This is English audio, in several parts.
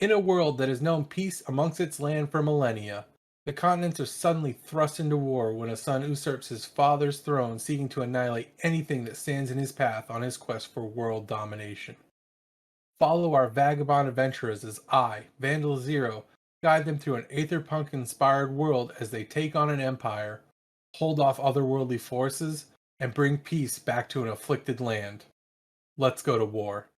In a world that has known peace amongst its land for millennia, the continents are suddenly thrust into war when a son usurps his father's throne, seeking to annihilate anything that stands in his path on his quest for world domination. Follow our vagabond adventurers as I, Vandalxero, guide them through an Aetherpunk-inspired world as they take on an empire, hold off otherworldly forces, and bring peace back to an afflicted land. Let's go to war.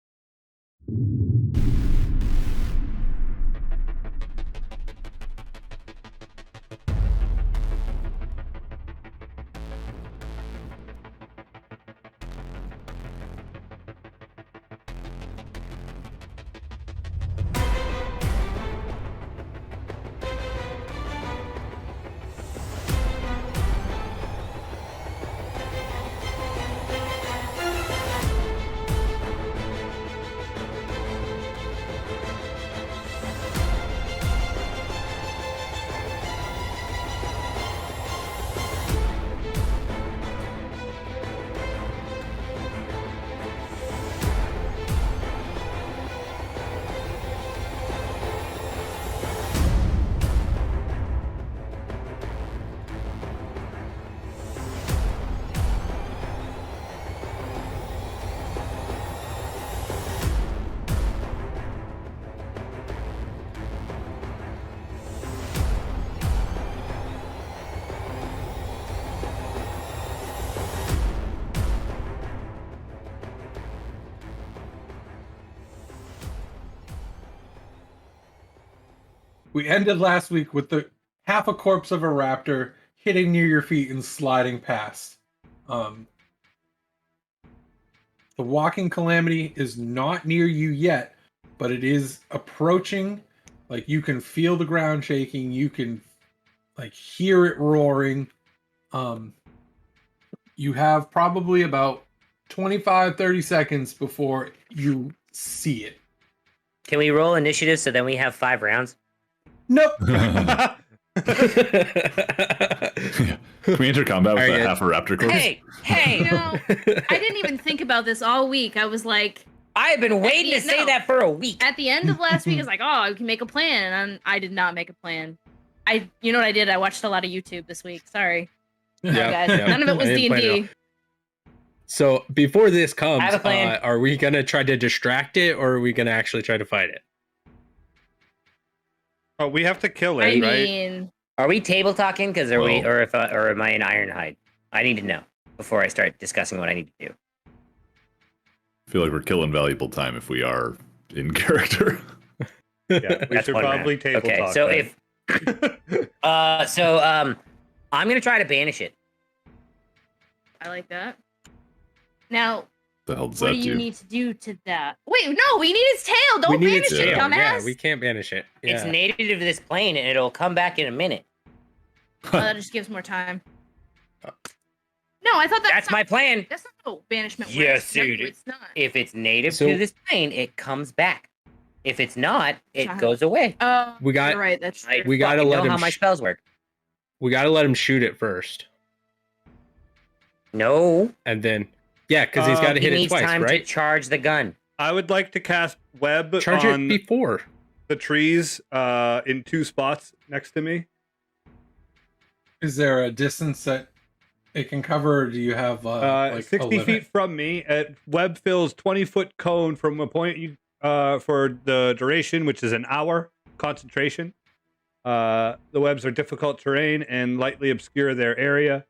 We ended last week with the half a corpse of a raptor hitting near your feet and sliding past. The walking Calamity is not near you yet, but it is approaching. Like, you can feel the ground shaking. You can hear it roaring. You have probably about 25-30 seconds before you see it. Can we roll initiative so then we have 5 rounds? Nope. Can we enter combat with half a raptor corpse? Hey! You know, I didn't even think about this all week. I was like, I've been waiting to say that for a week. At the end of last week, I was like, oh, we can make a plan. And I did not make a plan. You know what I did? I watched a lot of YouTube this week. Sorry. Guys. None of it was D&D. So before this comes, I have a plan. Are we going to try to distract it, or are we going to actually try to fight it? Oh, we have to kill it, I right? mean, are we table talking? Because or am I in Ironhide? I need to know before I start discussing what I need to do. I feel like we're killing valuable time if we are in character. Yeah, we should probably table talk. Okay, so then. I'm gonna try to banish it. I like that. Now, The hell does what that do you do? need to do to that? Wait, no, we need its tail. Don't banish it, dumbass. Yeah, we can't banish it. Yeah. It's native to this plane, and it'll come back in a minute. Oh, that just gives more time. No, I thought that's my plan. That's not how banishment works. Yes, dude. No, it's not. If it's native to this plane, it comes back. If it's not, it goes away. We got. You're right. That's true. We gotta let him. How my spells work? We gotta let him shoot it first. No. And then, yeah, because he's got to hit it twice, time right? To charge the gun. I would like to cast web Charge on it before the trees in 2 spots next to me. Is there a distance that it can cover, or do you have 60 feet from me? Web fills 20-foot cone from a point you for the duration, which is an hour concentration. The webs are difficult terrain and lightly obscure their area.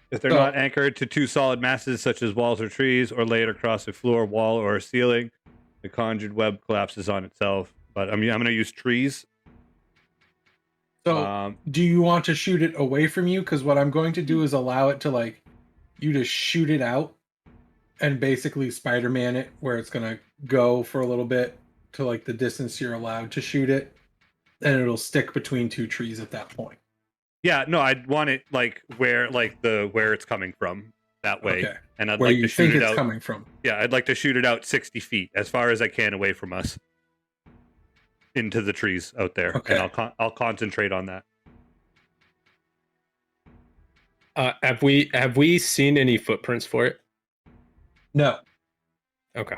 If they're not anchored to 2 solid masses, such as walls or trees, or laid across a floor, wall, or a ceiling, the conjured web collapses on itself. But I'm going to use trees. So, do you want to shoot it away from you? Because what I'm going to do is allow it to, you to shoot it out and basically Spider-Man it, where it's going to go for a little bit to, the distance you're allowed to shoot it, and it'll stick between 2 trees at that point. Yeah, no, I'd want it where it's coming from that way, okay. And I'd where like you to shoot think it it's out. Coming from. Yeah, I'd like to shoot it out 60 feet, as far as I can away from us, into the trees out there, okay. And I'll concentrate on that. Have we seen any footprints for it? No. Okay.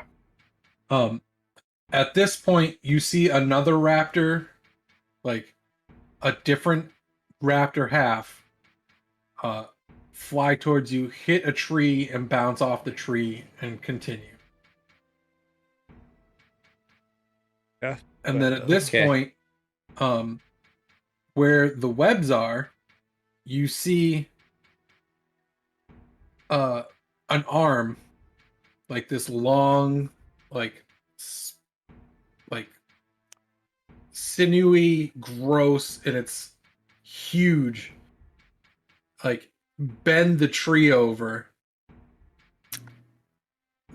At this point, you see another raptor, like a different raptor half, fly towards you, hit a tree, and bounce off the tree and continue. Yeah. And then at this Okay. point, where the webs are, you see an arm, like this long, like sinewy, gross, and it's huge. Like bend the tree over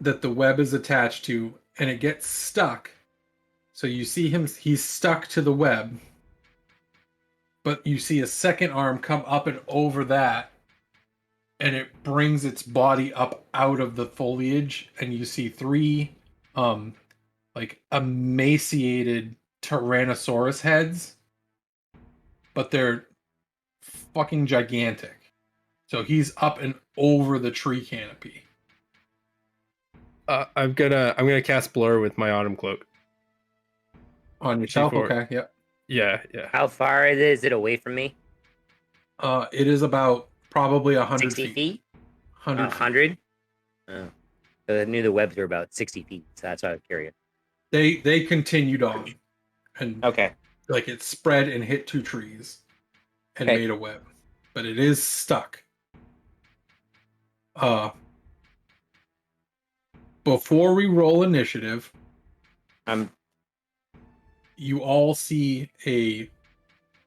that the web is attached to, and it gets stuck. So you see him, he's stuck to the web. But you see a second arm come up and over that, and it brings its body up out of the foliage, and you see three like emaciated Tyrannosaurus heads, but they're fucking gigantic. So he's up and over the tree canopy. I'm gonna cast Blur with my Autumn Cloak. On yourself? C4. Okay, yep. Yeah. How far is it away from me? It is about probably 100 60 feet. feet? 100 feet. 100? Oh. So I knew the webs were about 60 feet, so that's why I was curious. They continued on, and Okay. like it spread and hit two trees and Okay. made a web, but it is stuck. Before we roll initiative, you all see a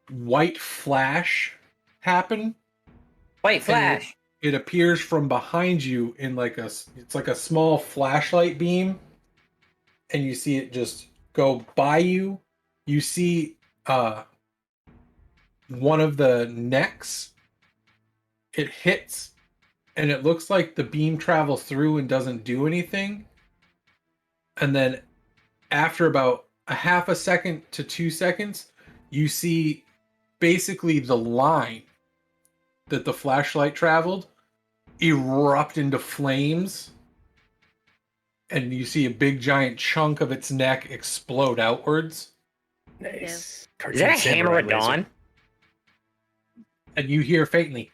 white flash happen. White flash. It appears from behind you in it's like a small flashlight beam, and you see it just go by you. You see one of the necks. It hits, and it looks like the beam travels through and doesn't do anything. And then after about a half a second to 2 seconds, you see basically the line that the flashlight traveled erupt into flames, and you see a big giant chunk of its neck explode outwards. Nice. Is that a hammer of dawn? And you hear faintly,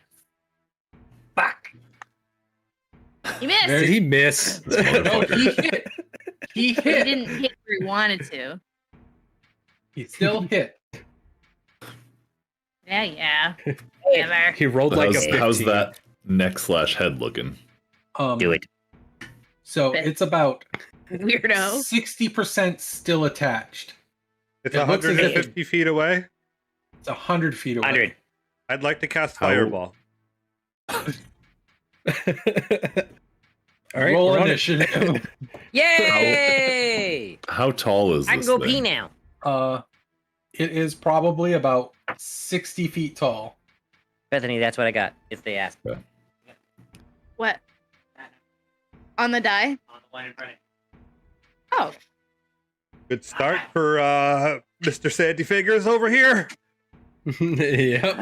"Fuck!" You missed. Did he miss? No, he hit. He He hit. didn't hit where he wanted to. He still hit. Yeah. Never. He rolled like a 15. How's that neck/head looking? Do it. So it's about Weirdo. 60% still attached. It's It looks as if 150 feet away. It's 100 feet away. 100. I'd like to cast How- Fireball. All right, Roll we're on it. initiative. Yay! How tall is I can this go thing? pee now. It is probably about 60 feet tall. Bethany, that's what I got, if they ask. What? On the die? On the one in front of Oh. Good start for Mr. Sandy Fingers over here. Yep.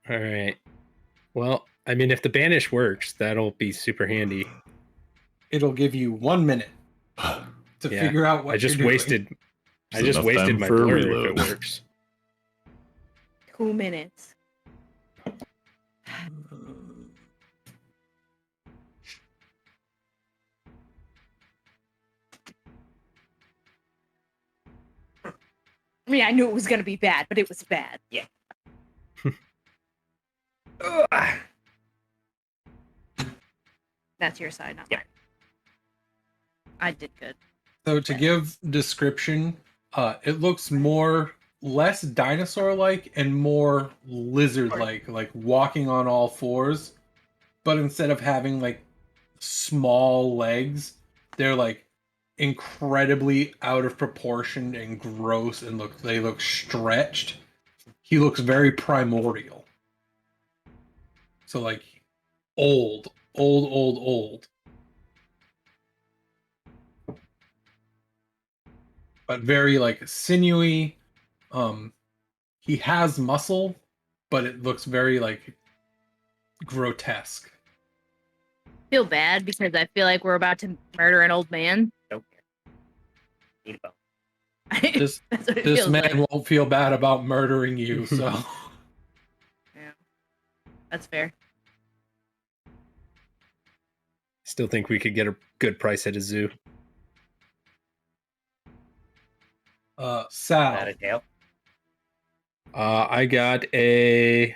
All right. Well, I mean, if the banish works, that'll be super handy. It'll give you 1 minute to Yeah, figure out what I just you're doing. wasted. I There's just enough wasted time my for a blur reload. if it works. 2 minutes. I mean, I knew it was gonna be bad, but it was bad. Yeah. That's your side, not Yeah. mine. I did good. So to give description, it looks less dinosaur-like and more lizard-like, like walking on all fours. But instead of having like small legs, they're like incredibly out of proportion and gross, and they look stretched. He looks very primordial. So like old. But very like sinewy. He has muscle, but it looks very like grotesque. Feel bad because I feel like we're about to murder an old man. Nope. Need a bone. This That's what it this feels man like. won't feel bad about murdering you, so Yeah, that's fair. Still think we could get a good price at a zoo. Sal. Without a tail. I got a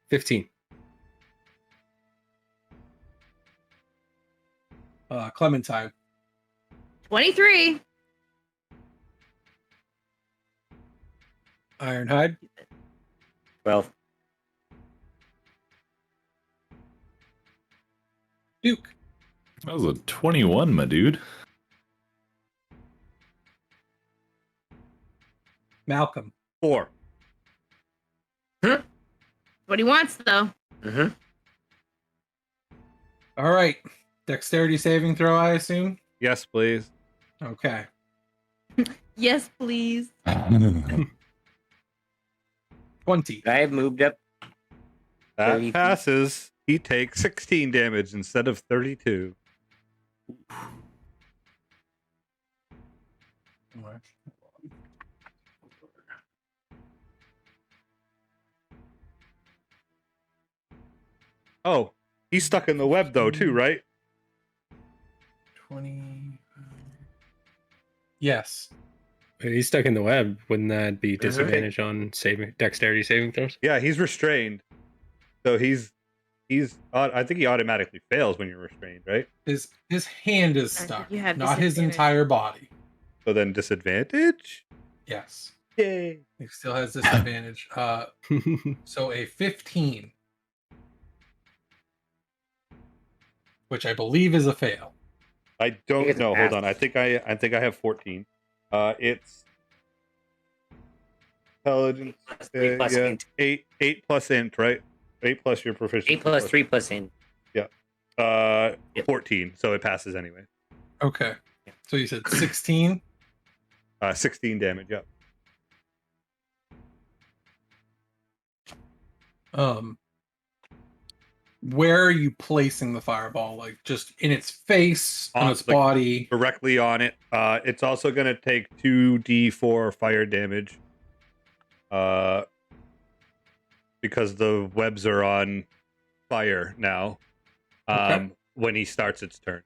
15. Clementine. 23. Ironhide. 12. Duke. That was a 21, my dude. Malcolm. 4. What he wants though. Mm-hmm. All right. Dexterity saving throw, I assume. Yes, please. Okay. Yes, please. 20. I have moved up. That 30 feet. passes. He takes 16 damage instead of 32. Oh, he's stuck in the web though, too, right? 20. Yes. He's stuck in the web. Wouldn't that be disadvantage on dexterity saving throws? Yeah, he's restrained. So he's I think he automatically fails when you're restrained, right? His hand is I think stuck, you have not his disadvantage. entire body. So then disadvantage? Yes. Yay. He still has disadvantage. So a 15. Which I believe is a fail. I don't it's a know. Hold pass. on. I think I have 14. It's intelligence. Three plus yeah, int. 8 plus int, right? 8 plus your proficiency. 8 plus 3 plus in. Yep. Yep. 14, so it passes anyway. Okay. So you said 16. 16 damage, yep. Where are you placing the fireball? Like just in its face, on On its the- body? Directly on it. It's also going to take 2d4 fire damage. Because the webs are on fire now. Okay. When he starts its turn.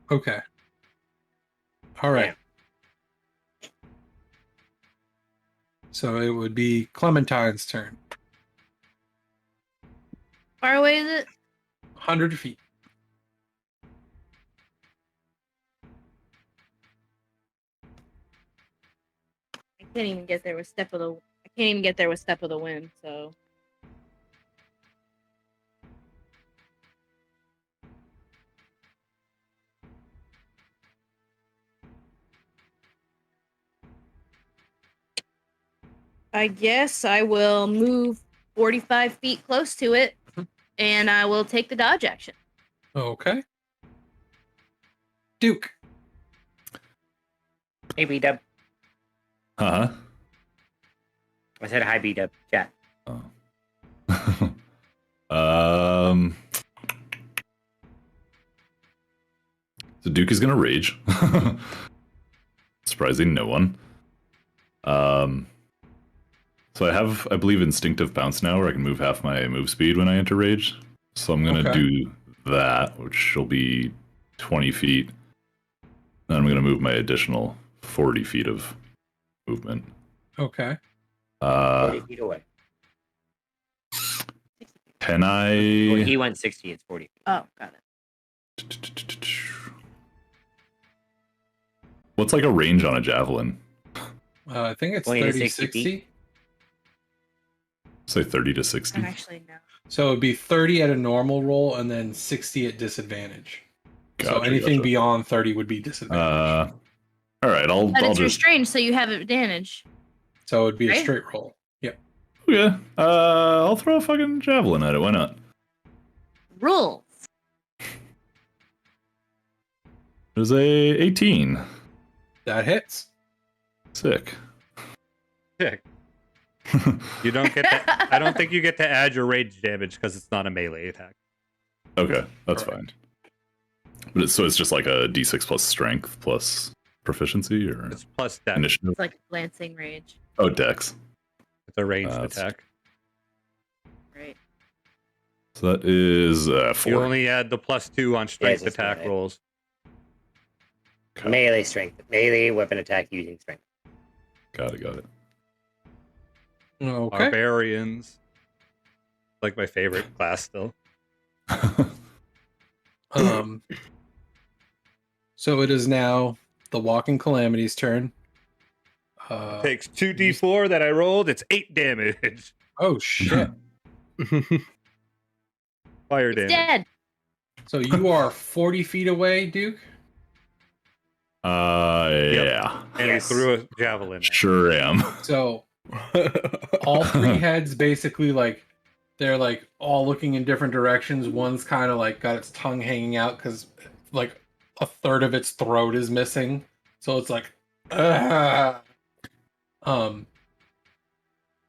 Okay. All right. So it would be Clementine's turn. Far away is it? 100 feet. I can't even get there with step of the. I can't even get there with step of the wind. So I guess I will move 45 feet close to it, and I will take the dodge action. Okay. Duke. Hey, B-Dub. Huh? I said hi, B-Dub. Chat. Oh. So Duke is gonna rage. Surprising no one. So I have, I believe, instinctive bounce now, where I can move half my move speed when I enter rage. So I'm gonna Okay. do that, which will be 20 feet. Then I'm gonna move my additional 40 feet of movement. Okay. 40 feet away. Can Well, I? he went 60. It's 40. Oh, got it. What's like a range on a javelin? I think it's 20 to 30, 60 60. feet? Say 30 to 60. I'm actually no. So it'd be 30 at a normal roll and then 60 at disadvantage. So Gotcha, anything gotcha. beyond 30 would be disadvantage. All right, I'll But it's just restrained, so you have advantage. So it'd be a Right. straight roll. Yep. yeah. I'll throw a fucking javelin at it. Why not? Rules. There's a 18. That hits. Sick. Sick. You don't get to, I don't think you get to add your rage damage because it's not a melee attack. Okay, that's fine. But it's just like a d6 plus strength plus proficiency, or It's plus dex. initiative? It's like glancing rage. Oh, dex. It's a ranged That's- attack. Right. So that is 4. You only add the +2 on strength it's attack melee. rolls. Okay. Melee strength. Melee weapon attack using strength. Got it. Okay. Barbarians. Like my favorite class still. So it is now the Walking Calamity's turn. Takes 2d4 that I rolled. It's 8 damage. Oh shit! Fire It's damage. dead. So you are 40 feet away, Duke. Yeah. And Yes. he threw a javelin. at it. Sure am. So all three heads basically they're like all looking in different directions. One's kind of like got its tongue hanging out because like a third of its throat is missing. So it's like,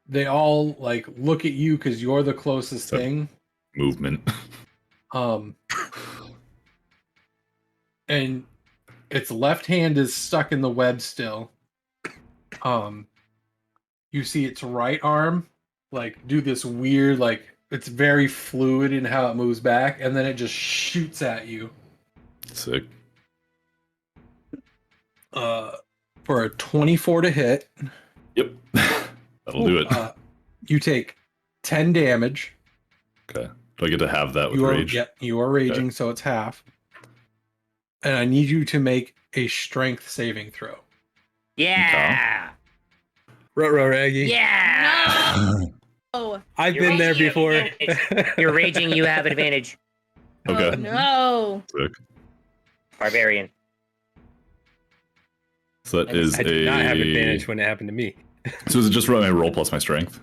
they all like look at you because you're the closest So- thing. Movement. And its left hand is stuck in the web still. You see its right arm like do this weird, like it's very fluid in how it moves back, and then it just shoots at you. Sick. For a 24 to hit. Yep. That'll do it. You take 10 damage. Okay. Do I get to have that with You are, rage? yeah, you are raging, so it's half. And I need you to make a strength saving throw. Yeah. Ruh-roh, Raggy. Yeah. Oh, I've You're been there raging, you have before. advantage. You're raging. You have advantage. Okay. oh no. Sick. Barbarian. So that is I did not have a- advantage when it happened to me. So is it just my roll plus my strength?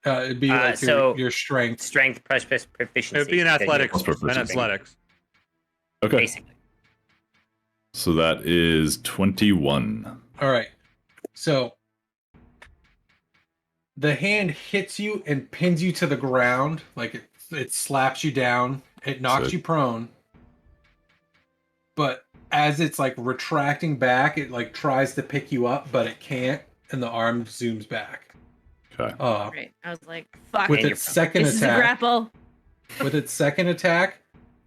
It'd be like so- your strength. Strength plus proficiency. It would be an because you- athletics. Plus An proficiency. athletics. Okay. Basically. So that is 21. All right. So the hand hits you and pins you to the ground, like it slaps you down. It knocks Sick. you prone. But as it's like retracting back, it like tries to pick you up, but it can't, and the arm zooms back. Okay. Right. I was like, fuck. With And its second This is a attack, grapple. with its second attack,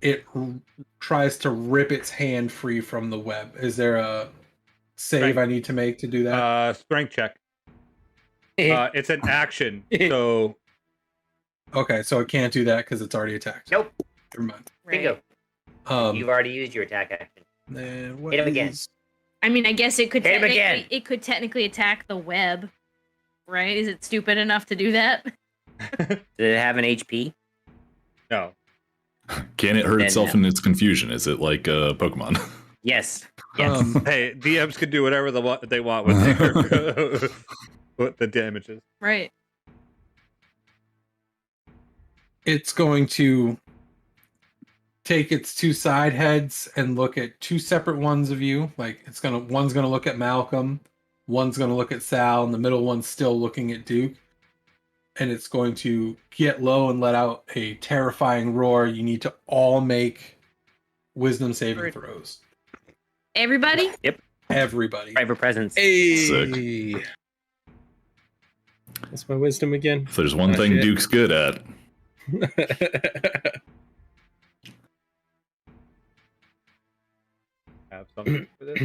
it tries to rip its hand free from the web. Is there a save I need to make to do that? Strength check. It's an action. So Okay, so it can't do that because it's already attacked. Nope. Never mind. Bingo. Right. You've already used your attack action. Then what Hit him again. is- I mean, I guess it could Hit him again. it could technically attack the web, right? Is it stupid enough to do that? Did it have an HP? no. Can it hurt Then itself no. in its confusion? Is it like Pokemon? Yes. Yes. Hey, DMs can do whatever they want with their what the damage is. Right. It's going to take its two side heads and look at two separate ones of you. Like one's gonna look at Malcolm, one's gonna look at Saal, and the middle one's still looking at Duke. And it's going to get low and let out a terrifying roar. You need to all make wisdom saving Right. throws. Everybody? Everybody. Private presence. Hey. That's my wisdom again. If there's one Oh, thing shit. Duke's good at, Have something for this.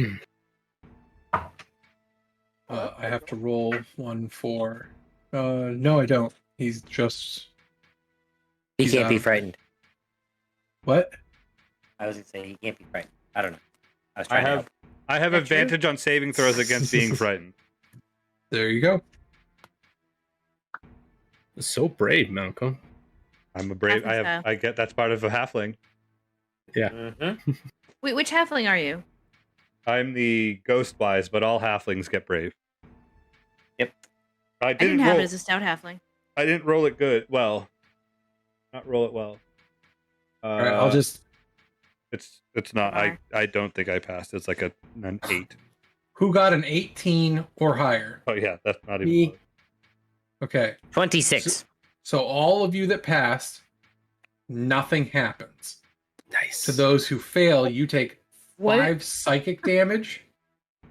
I have to roll 1 4. No, I don't. He's just He He's can't be out. frightened. what? I was gonna say he can't be frightened. I don't know. I was I trying to have help. I have That true? advantage on saving throws against being frightened. There you go. So brave, Malcolm. I'm a brave. Halfling I get that's part of a halfling. Mhm. Wait, which halfling are you? I'm the ghost wise, but all halflings get brave. Yep. I I didn't didn't have roll. it as a stout halfling. I didn't roll it good. Well, not roll it well. All right, I'll just. It's not. Why? I don't think I passed. It's like an 8. Who got an 18 or higher? Oh yeah, that's not even. Me. Close. Okay. 26. So all of you that passed, nothing happens. Nice. To those who fail, you take What? 5 psychic damage,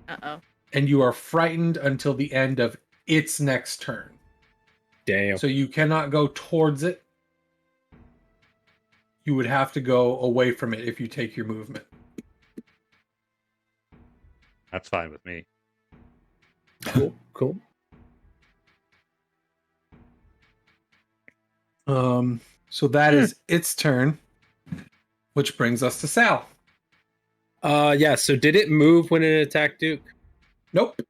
Uh-oh. and you are frightened until the end of its next turn. Damn. So you cannot go towards it. You would have to go away from it if you take your movement. That's fine with me. Cool. So that is its turn, which brings us to Saal. Yeah, so did it move when it attacked Duke? Nope.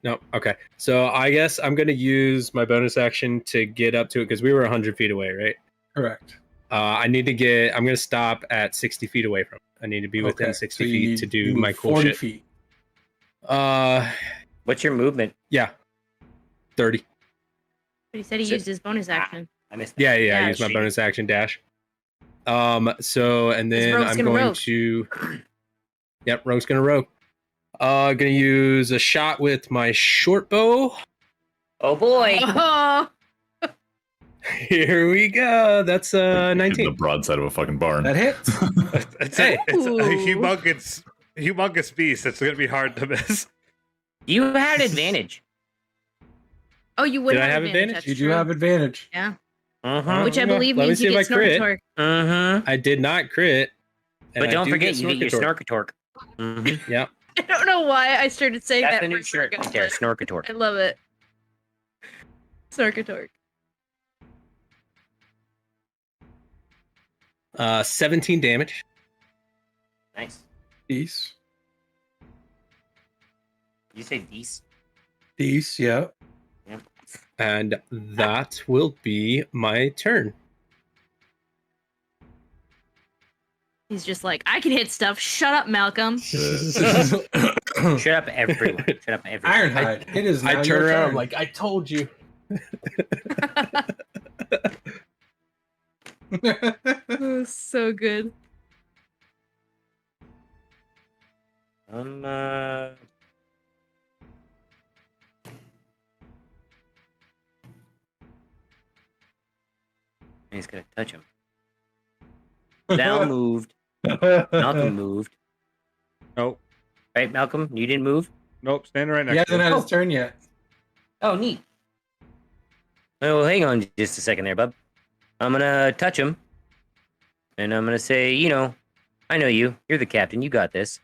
No. Okay. So I guess I'm going to use my bonus action to get up to it because we were 100 feet away, right? Correct. I'm going to stop at 60 feet away from it. I need to be within 60 feet to do my cool 40 shit. feet. What's your movement? Yeah. 30. But he said he used his bonus action. I missed that. Yeah, I Yeah, use my shit. bonus action dash. So and then Rogue's I'm gonna going rogue. to Yep, Rogue's gonna rogue. Gonna use a shot with my short bow. Oh boy. Oh, Here we go. That's The 19. broadside of a fucking barn. That hits. It's Hey. a humongous beast. It's going to be hard to miss. You had advantage. oh, you would Did I have have advantage. advantage? That's You do true. have advantage. Yeah. Uh-huh. Which I Let believe me means see you if get I crit. Snorkatork. Uh-huh. I did not crit. and But I don't do forget, you get your Snorkatork. Snorkatork. Mm-hmm. Yeah. I don't know why I started saying That's that. the new for shirt Snorkatork, right there, but Snorkatork. I love it. Snorkatork. 17 damage. Nice. Deece. Did you say Deece? Deece, yeah. And that will be my turn. He's just like, I can hit stuff. Shut up, Malcolm. Shut up, everyone. Shut up, everyone. Ironhide. It is now I your turn around, turn. I'm like, I told you. Oh, so good. He's gonna touch him. Sal moved. Malcolm moved. Nope. Right, Malcolm? You didn't move? Nope. Standing right He next to hasn't you. had his turn yet. Oh, neat. Oh, hang on just a second there, bub. I'm gonna touch him. And I'm gonna say, I know you. You're the captain. You got this.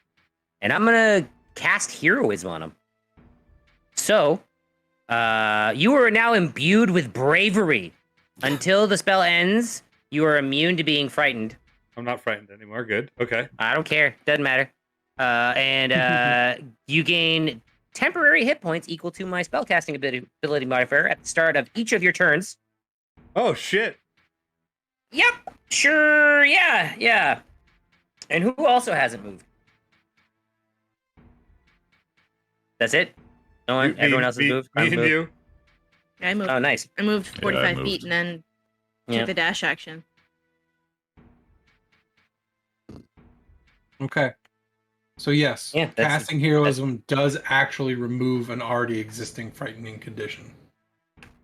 And I'm gonna cast heroism on him. So, you are now imbued with bravery. Until the spell ends, you are immune to being frightened. I'm not frightened anymore. Good. Okay. I don't care. Doesn't matter. And you gain temporary hit points equal to my spellcasting ability modifier at the start of each of your turns. Oh, shit. Yep. Sure. Yeah. And who also hasn't moved? That's it? No one? Everyone else has moved? Me I've and moved. you. I moved. Oh, nice. I moved 45 moved. feet and then Yeah. took the dash action. Okay. So yes, Yeah, that's- casting heroism does actually remove an already existing frightening condition.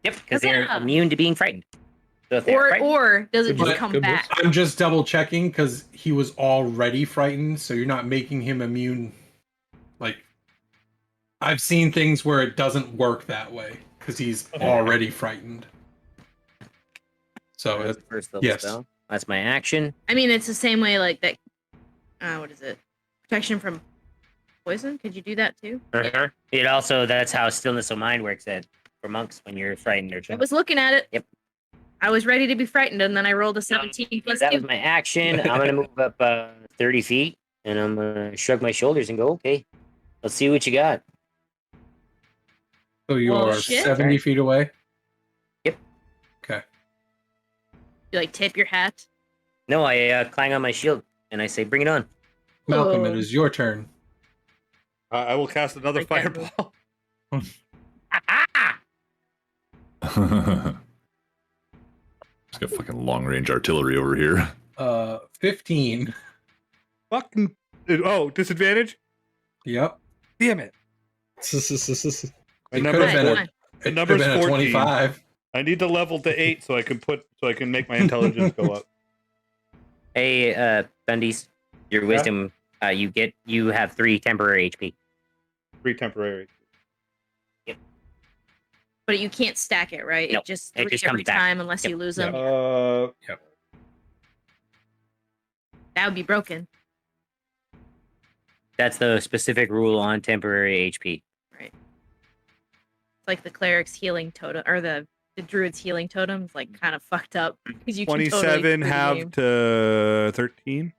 Yep, because they're Yeah. immune to being frightened. So if they're frightened, Or does it just But- come Good back? I'm just double checking because he was already frightened, so you're not making him immune. Like, I've seen things where it doesn't work that way because he's already frightened. So that's it, the first level yes. spell. That's my action. I mean, it's the same way like that. What is it? Protection from poison? Could you do that too? It also, that's how Stillness of Mind works for monks when you're frightened or I something. was looking at it. Yep. I was ready to be frightened, and then I rolled a 17 plus That was 2. my action. I'm going to move up 30 feet, and I'm going to shrug my shoulders and go, okay, let's see what you got. so you Well, are shit. 70 feet away. Yep. Okay. You like tip your hat. No, I clang on my shield, and I say, bring it on. Malcolm, Oh. it is your turn. I will cast another I can't move. fireball. Just got fucking long range artillery over here. 15. Fucking. Oh, disadvantage? Yep. Damn it. It My could number have been four. a The It number's could've been a 14. 25. I need to level to 8 so I can make my intelligence go up. Hey, Thundies, your wisdom, you have 3 temporary HP. 3 temporary. But you can't stack it, right? Nope. It just It three just every comes back. time unless Yep. you lose them. That would be broken. That's the specific rule on temporary HP. Right. It's like the cleric's healing totem, or the druid's healing totem is like kind of fucked up because you can 27 totally screw the game. half to 13.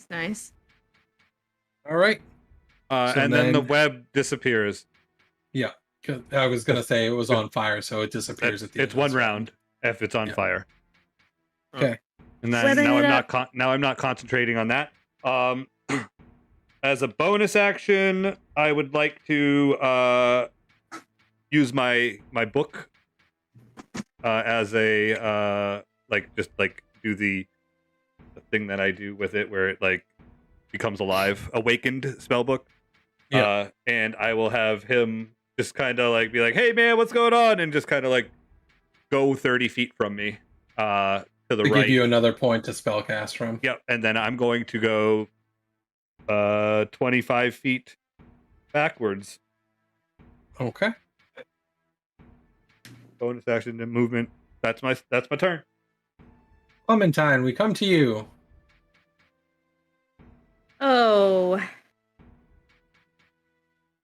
Nice. All right. So And then the then- web disappears. Yeah. 'Cause I was going to say it was on fire, so it disappears at the It's end. of one this round if it's on Yeah. fire. Okay. And then Webbing now it I'm not concentrating on that. As a bonus action, I would like to use my book as a do the thing that I do with it where it like becomes alive, awakened spellbook. Yeah. And I will have him just kind of like be like, "Hey man, what's going on?" and just kind of like go 30 feet from me to the To right. give you another point to spellcast from. Yep, and then I'm going to go 25 feet backwards. Okay. Bonus action and movement. That's my turn. Clementine, we come to you. Oh,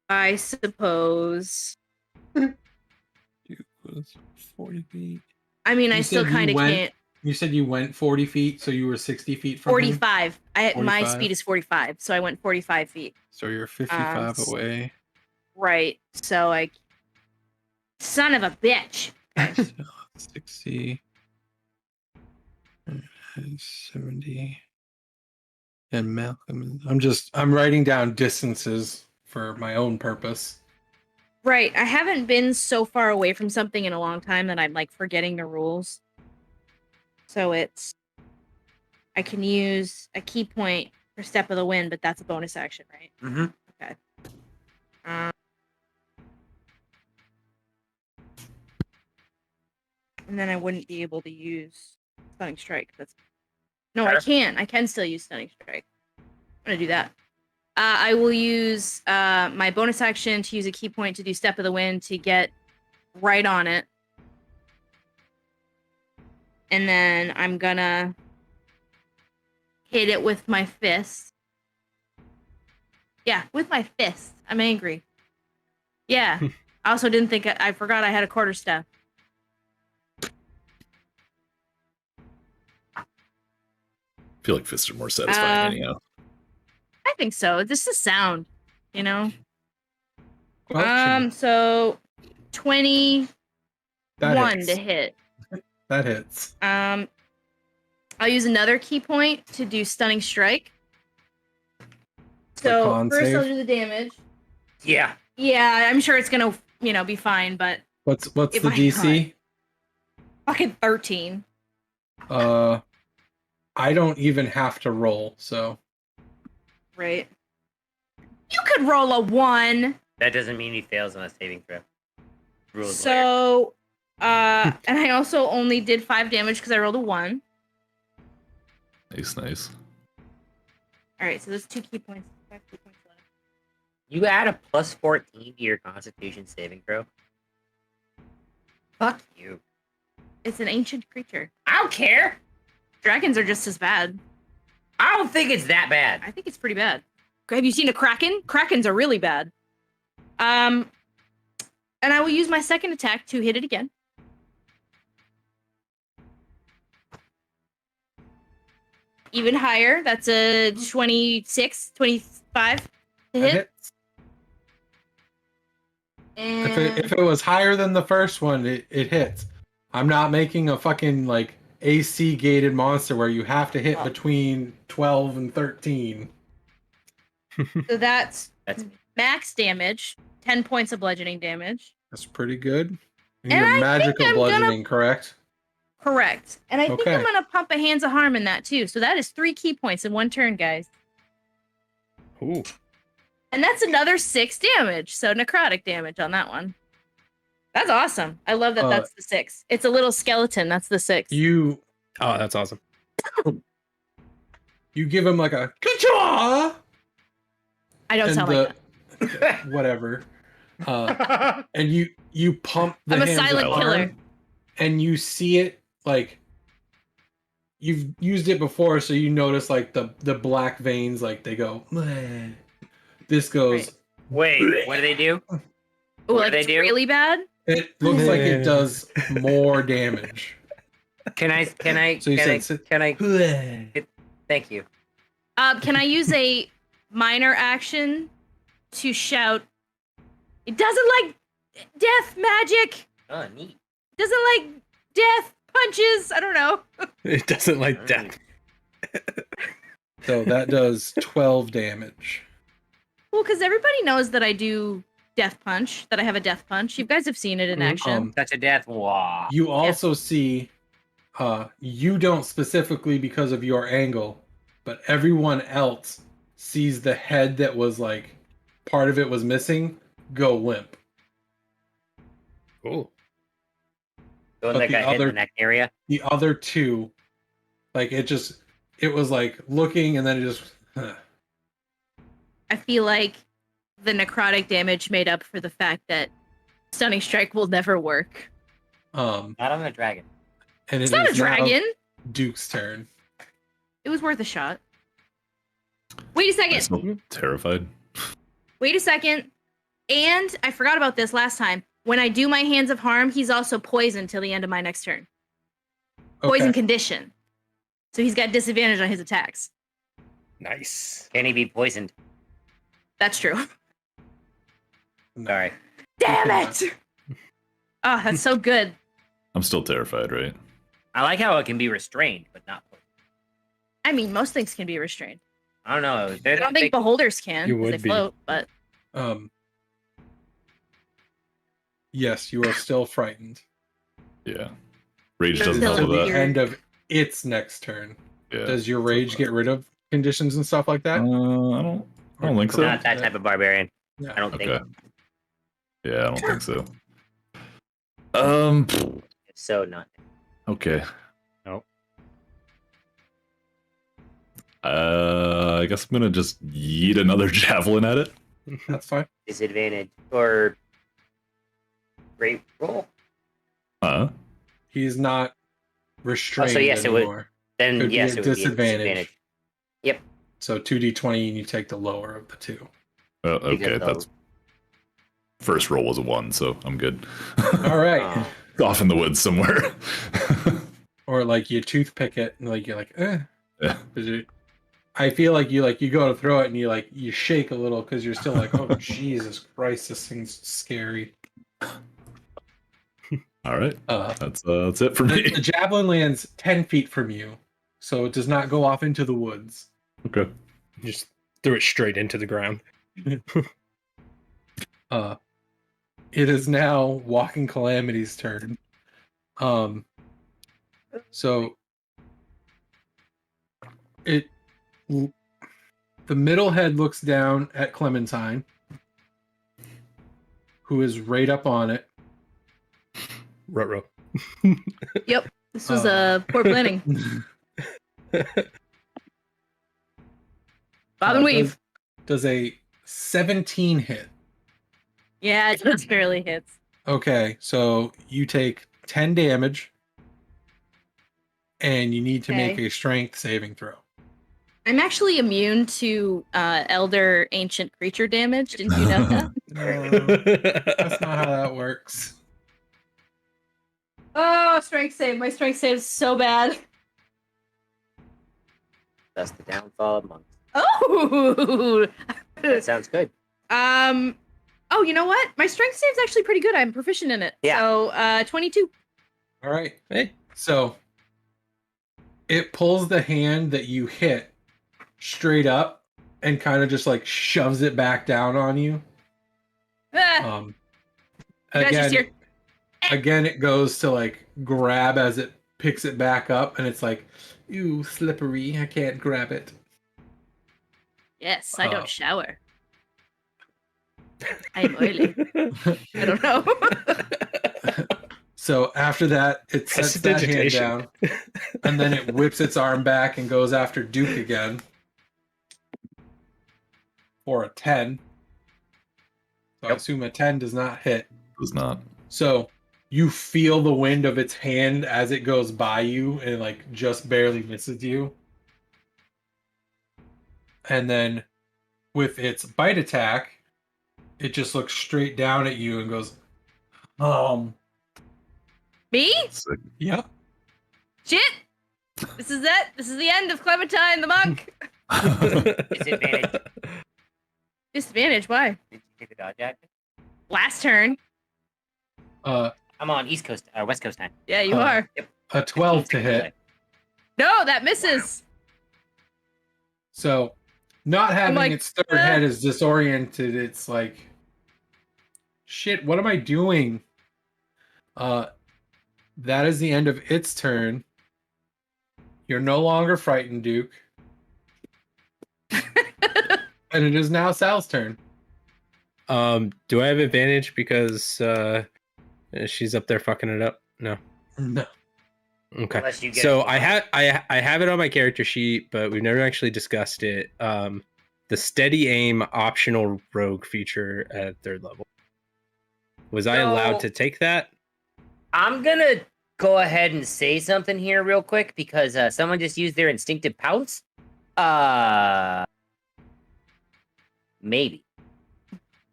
I suppose. 40 feet. I mean, I You still said you kind of went- can't. You said you went 40 feet, so you were 60 feet from him? 45. My 45? speed is 45, so I went 45 feet. So you're 55 away. Right. So I. Son of a bitch. 60. And 70. And Malcolm. I'm writing down distances for my own purpose. Right. I haven't been so far away from something in a long time that I'm like forgetting the rules. So I can use a key point for Step of the Wind, but that's a bonus action, right? Mm-hmm. Okay. And then I wouldn't be able to use Stunning Strike. No, I can. I can still use Stunning Strike. I'm gonna do that. I will use my bonus action to use a key point to do Step of the Wind to get right on it. And then I'm gonna hit it with my fist. Yeah, with my fist. I'm angry. Yeah. I also didn't think I forgot I had a quarterstaff. I feel like fists are more satisfying anyhow. I think so. This is sound, you know. Well, So 21 that to hits. hit. That hits. I'll use another key point to do Stunning Strike. The So con first save? I'll do the damage. Yeah. Yeah, I'm sure it's gonna, be fine, but What's It the might DC? fucking 13. I don't even have to roll, so Right. You could roll a 1. That doesn't mean he fails on a saving throw. Rule of lawyer. So, and I also only did 5 damage because I rolled a 1. Nice. All right, so there's 2 key points. 5 key points left. You add a plus 14 to your Constitution saving throw. Fuck you. It's an ancient creature. I don't care. Dragons are just as bad. I don't think it's that bad. I think it's pretty bad. Have you seen a kraken? Krakens are really bad. And I will use my second attack to hit it again. Even higher. That's a 26, 25 to that hit. hits. And If it was higher than the first one, it hits. I'm not making a fucking like AC gated monster where you have to hit between 12 and 13. so that's That's max damage. 10 points of bludgeoning damage. That's pretty good. And And you're I think magical I'm gonna- bludgeoning, correct? Correct. And I think Okay. I'm going to pump a Hands of Harm in that too. So that is 3 key points in one turn, guys. Ooh. And that's another 6 damage. So necrotic damage on that one. That's awesome. I love that that's the 6. It's a little skeleton. That's the 6. Oh, that's awesome. You give him like a ka-chaw! I don't and sound like that. Whatever. And you pump the I'm a hands of silent arm, killer. and you see it like you've used it before, so you notice like the black veins, like they go. Bleh. This goes. Wait, what do they do? Oh, What like do they it's do? really bad? It looks like it does more damage. Can I? So you said, Bleh. Thank you. Can I use a minor action to shout? It doesn't like death magic. Oh, neat. It doesn't like death punches. I don't know. It doesn't like death. So that does 12 damage. Well, because everybody knows that I do death punch. That I have a death punch. You guys have seen it in action. That's a death. Wow. You also see, you don't specifically because of your angle, but everyone else sees the head that was like part of it was missing go limp. Cool. The one But that the got hit in other- the neck area. The other two, like it was like looking and then it just. I feel like the necrotic damage made up for the fact that stunning strike will never work. And Not on the dragon. it It's not a is now dragon. Duke's turn. It was worth a shot. Wait a I'm second. still terrified. Wait a second. And I forgot about this last time. When I do my hands of harm, he's also poisoned till the end of my next turn. Poison Okay. condition. So he's got disadvantage on his attacks. Nice. Can he be poisoned? That's true. Sorry. Damn it! Oh, that's so good. I'm still terrified, right? I like how it can be restrained, but not poisoned. I mean, most things can be restrained. I don't know. I don't think beholders can. You 'cause would they be. float, but Yes, you are still frightened. Yeah. Rage But doesn't still help with the that. weird. end of its next turn. Yeah. Does your rage get rid of conditions and stuff like that? I don't think so. Not that type of barbarian. Yeah. I don't Okay. think. Yeah, I don't think so. So not. Okay. Nope. I guess I'm gonna just yeet another javelin at it. That's fine. Disadvantage or great roll. Huh? He's not restrained yes, it would- anymore. Then Could be yes, a it would be a disadvantage. disadvantage. So 2d20 and you take the lower of the two. Okay, Because that's first roll was a 1, so I'm good. All right. Oh. Off in the woods somewhere. Or like you toothpick it and like you're like, Yeah. 'Cause I feel like you go to throw it and you shake a little because you're still like, oh Jesus Christ, this thing's scary. All right, Uh, that's it for me. the javelin lands 10 feet from you, so it does not go off into the woods. Okay. Just threw it straight into the ground. It is now Walking Calamity's turn. So the middle head looks down at Clementine, who is right up on it. Ruh-roh. Yep. This was poor planning. Bob and weave. Does a 17 hit? Yeah, it just barely hits. Okay, so you take 10 damage, and you need to make Okay. a strength saving throw. I'm actually immune to elder ancient creature damage. Didn't you know that? No, that's not how that works. Oh, strength save. My strength save is so bad. That's the downfall of monks. Oh. That sounds good. Oh, you know what? My strength save's actually pretty good. I'm proficient in it. Yeah. So, 22. All right. Hey. So it pulls the hand that you hit straight up and kind of just like shoves it back down on you. Ah, you guys just hear. Again, it goes to like grab as it picks it back up, and it's like, ew, slippery. I can't grab it. Yes, I don't shower. I am oily. I don't know. So after that, it sets that hand Prestidigitation. down, and then it whips its arm back and goes after Duke again for a 10. So I Yep. assume a 10 does not hit. Does not. So you feel the wind of its hand as it goes by you and like just barely misses you. And then with its bite attack, it just looks straight down at you and goes, Me? Sick. Yep. Shit! This is it. This is the end of Clementine the monk. Disadvantage. Disadvantage. Why? Did you take the dodge action? Last turn. I'm on East Coast, West Coast time. Yeah, you Uh, are. A 12 to hit. No, that misses. So not having like, its third head is disoriented. It's like, shit, what am I doing? That is the end of its turn. You're no longer frightened, Duke. And it is now Sal's turn. Do I have advantage because she's up there fucking it up? No. No. Okay. Unless you get So it. I have it on my character sheet, but we've never actually discussed it. The steady aim optional rogue feature at 3rd level. Was I allowed to take that? I'm gonna go ahead and say something here real quick because someone just used their instinctive pounce. Maybe.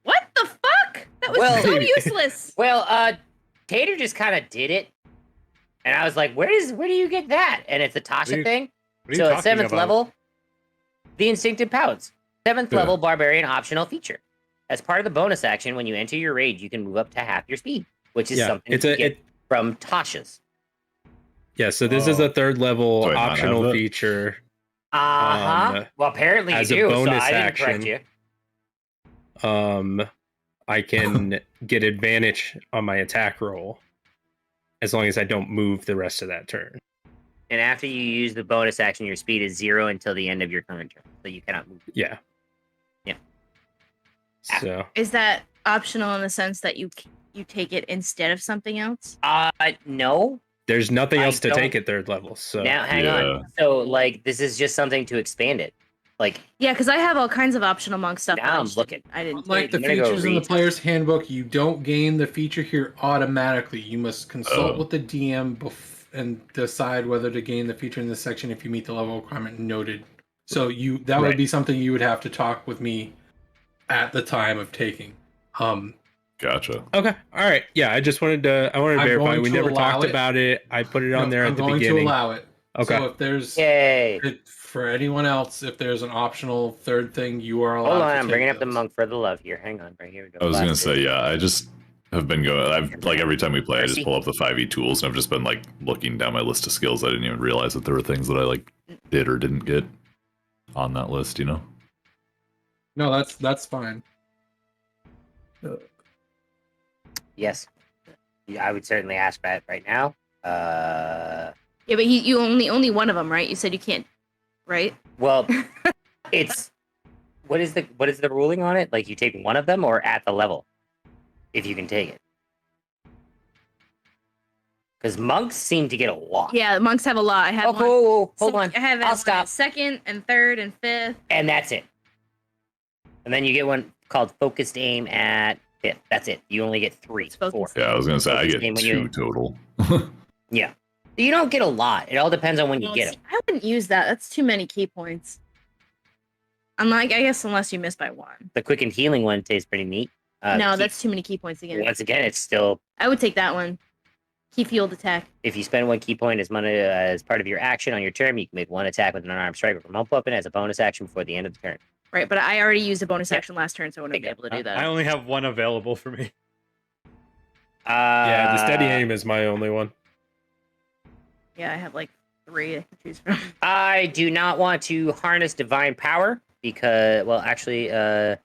What the fuck? That was Well- so useless. Well, Tater just kind of did it, and I was like, "Where do you get that?" And it's a Tasha you- thing. What are you So at talking 7th about? level, the instinctive pounce, 7th Yeah. level barbarian optional feature. As part of the bonus action, when you enter your rage, you can move up to half your speed, which is Yeah, something it's you a get from Tasha's. Yeah, so this is a 3rd level Do I not have optional that? feature. Well, apparently you as a do. bonus so I didn't correct action, you. I can get advantage on my attack roll as long as I don't move the rest of that turn. And after you use the bonus action, your speed is 0 until the end of your current turn, so you cannot move. Yeah. Yeah. So Is that optional in the sense that you take it instead of something else? No. there's nothing I else to don't- take at 3rd level. So Now, hang Yeah. on. So, like, this is just something to expand it. Like, Yeah, because I have all kinds of optional monk stuff. Now that I I'm just looking. didn't- I didn't. Unlike the I'm gonna go features in the read. player's handbook, you don't gain the feature here automatically. You must consult Oh. with the DM and decide whether to gain the feature in this section if you meet the level requirement noted. So that would Right. be something you would have to talk with me at the time of taking. Gotcha. okay, all right, yeah. I just wanted to I'm verify. going We to never allow talked it. about it. I put it on there I'm at the going beginning. to allow it. Okay. So if there's yay. for anyone else, if there's an optional third thing, you are allowed Hold to on, I'm take bringing up the those. monk for the love here. Hang on, right here we go. I was gonna Last say, yeah, I just have been going. I've like every time we play, I just Mercy. pull up the 5e tools, and I've just been like looking down my list of skills. I didn't even realize that there were things that I like did or didn't get on that list. You know. No, that's fine. Yes. Yeah, I would certainly ask that right now. Yeah, but you only one of them, right? You said you can't, right? Well, it's what is the ruling on it? Like you take one of them or at the level, if you can take it. Because monks seem to get a lot. Yeah, monks have a lot. I have. Oh, one- cool. Hold so on. I have I'll one stop. at 2nd and 3rd and 5th. And that's it. And then you get one called focused aim at 5th. That's it. You only get 3, It's 4. focused. Yeah, I was gonna say I Focus get game when 2 you- total. Yeah. You don't get a lot. It all depends on when you Well, get see, them. I wouldn't use that. That's too many key points. I guess unless you miss by one. The quick and healing one tastes pretty neat. No, keep- that's too many key points again. once again, it's still I would take that one. Key field attack. if you spend 1 key point as part of your action on your turn, you can make 1 attack with an unarmed strike or remote weapon as a bonus action before the end of the turn. Right, but I already used a bonus Yeah. action last turn, so I wouldn't be able to do I that. only have one available for me. Yeah, the steady aim is my only one. Yeah, I have like 3 I can choose from. I do not want to harness divine power because, well, actually, and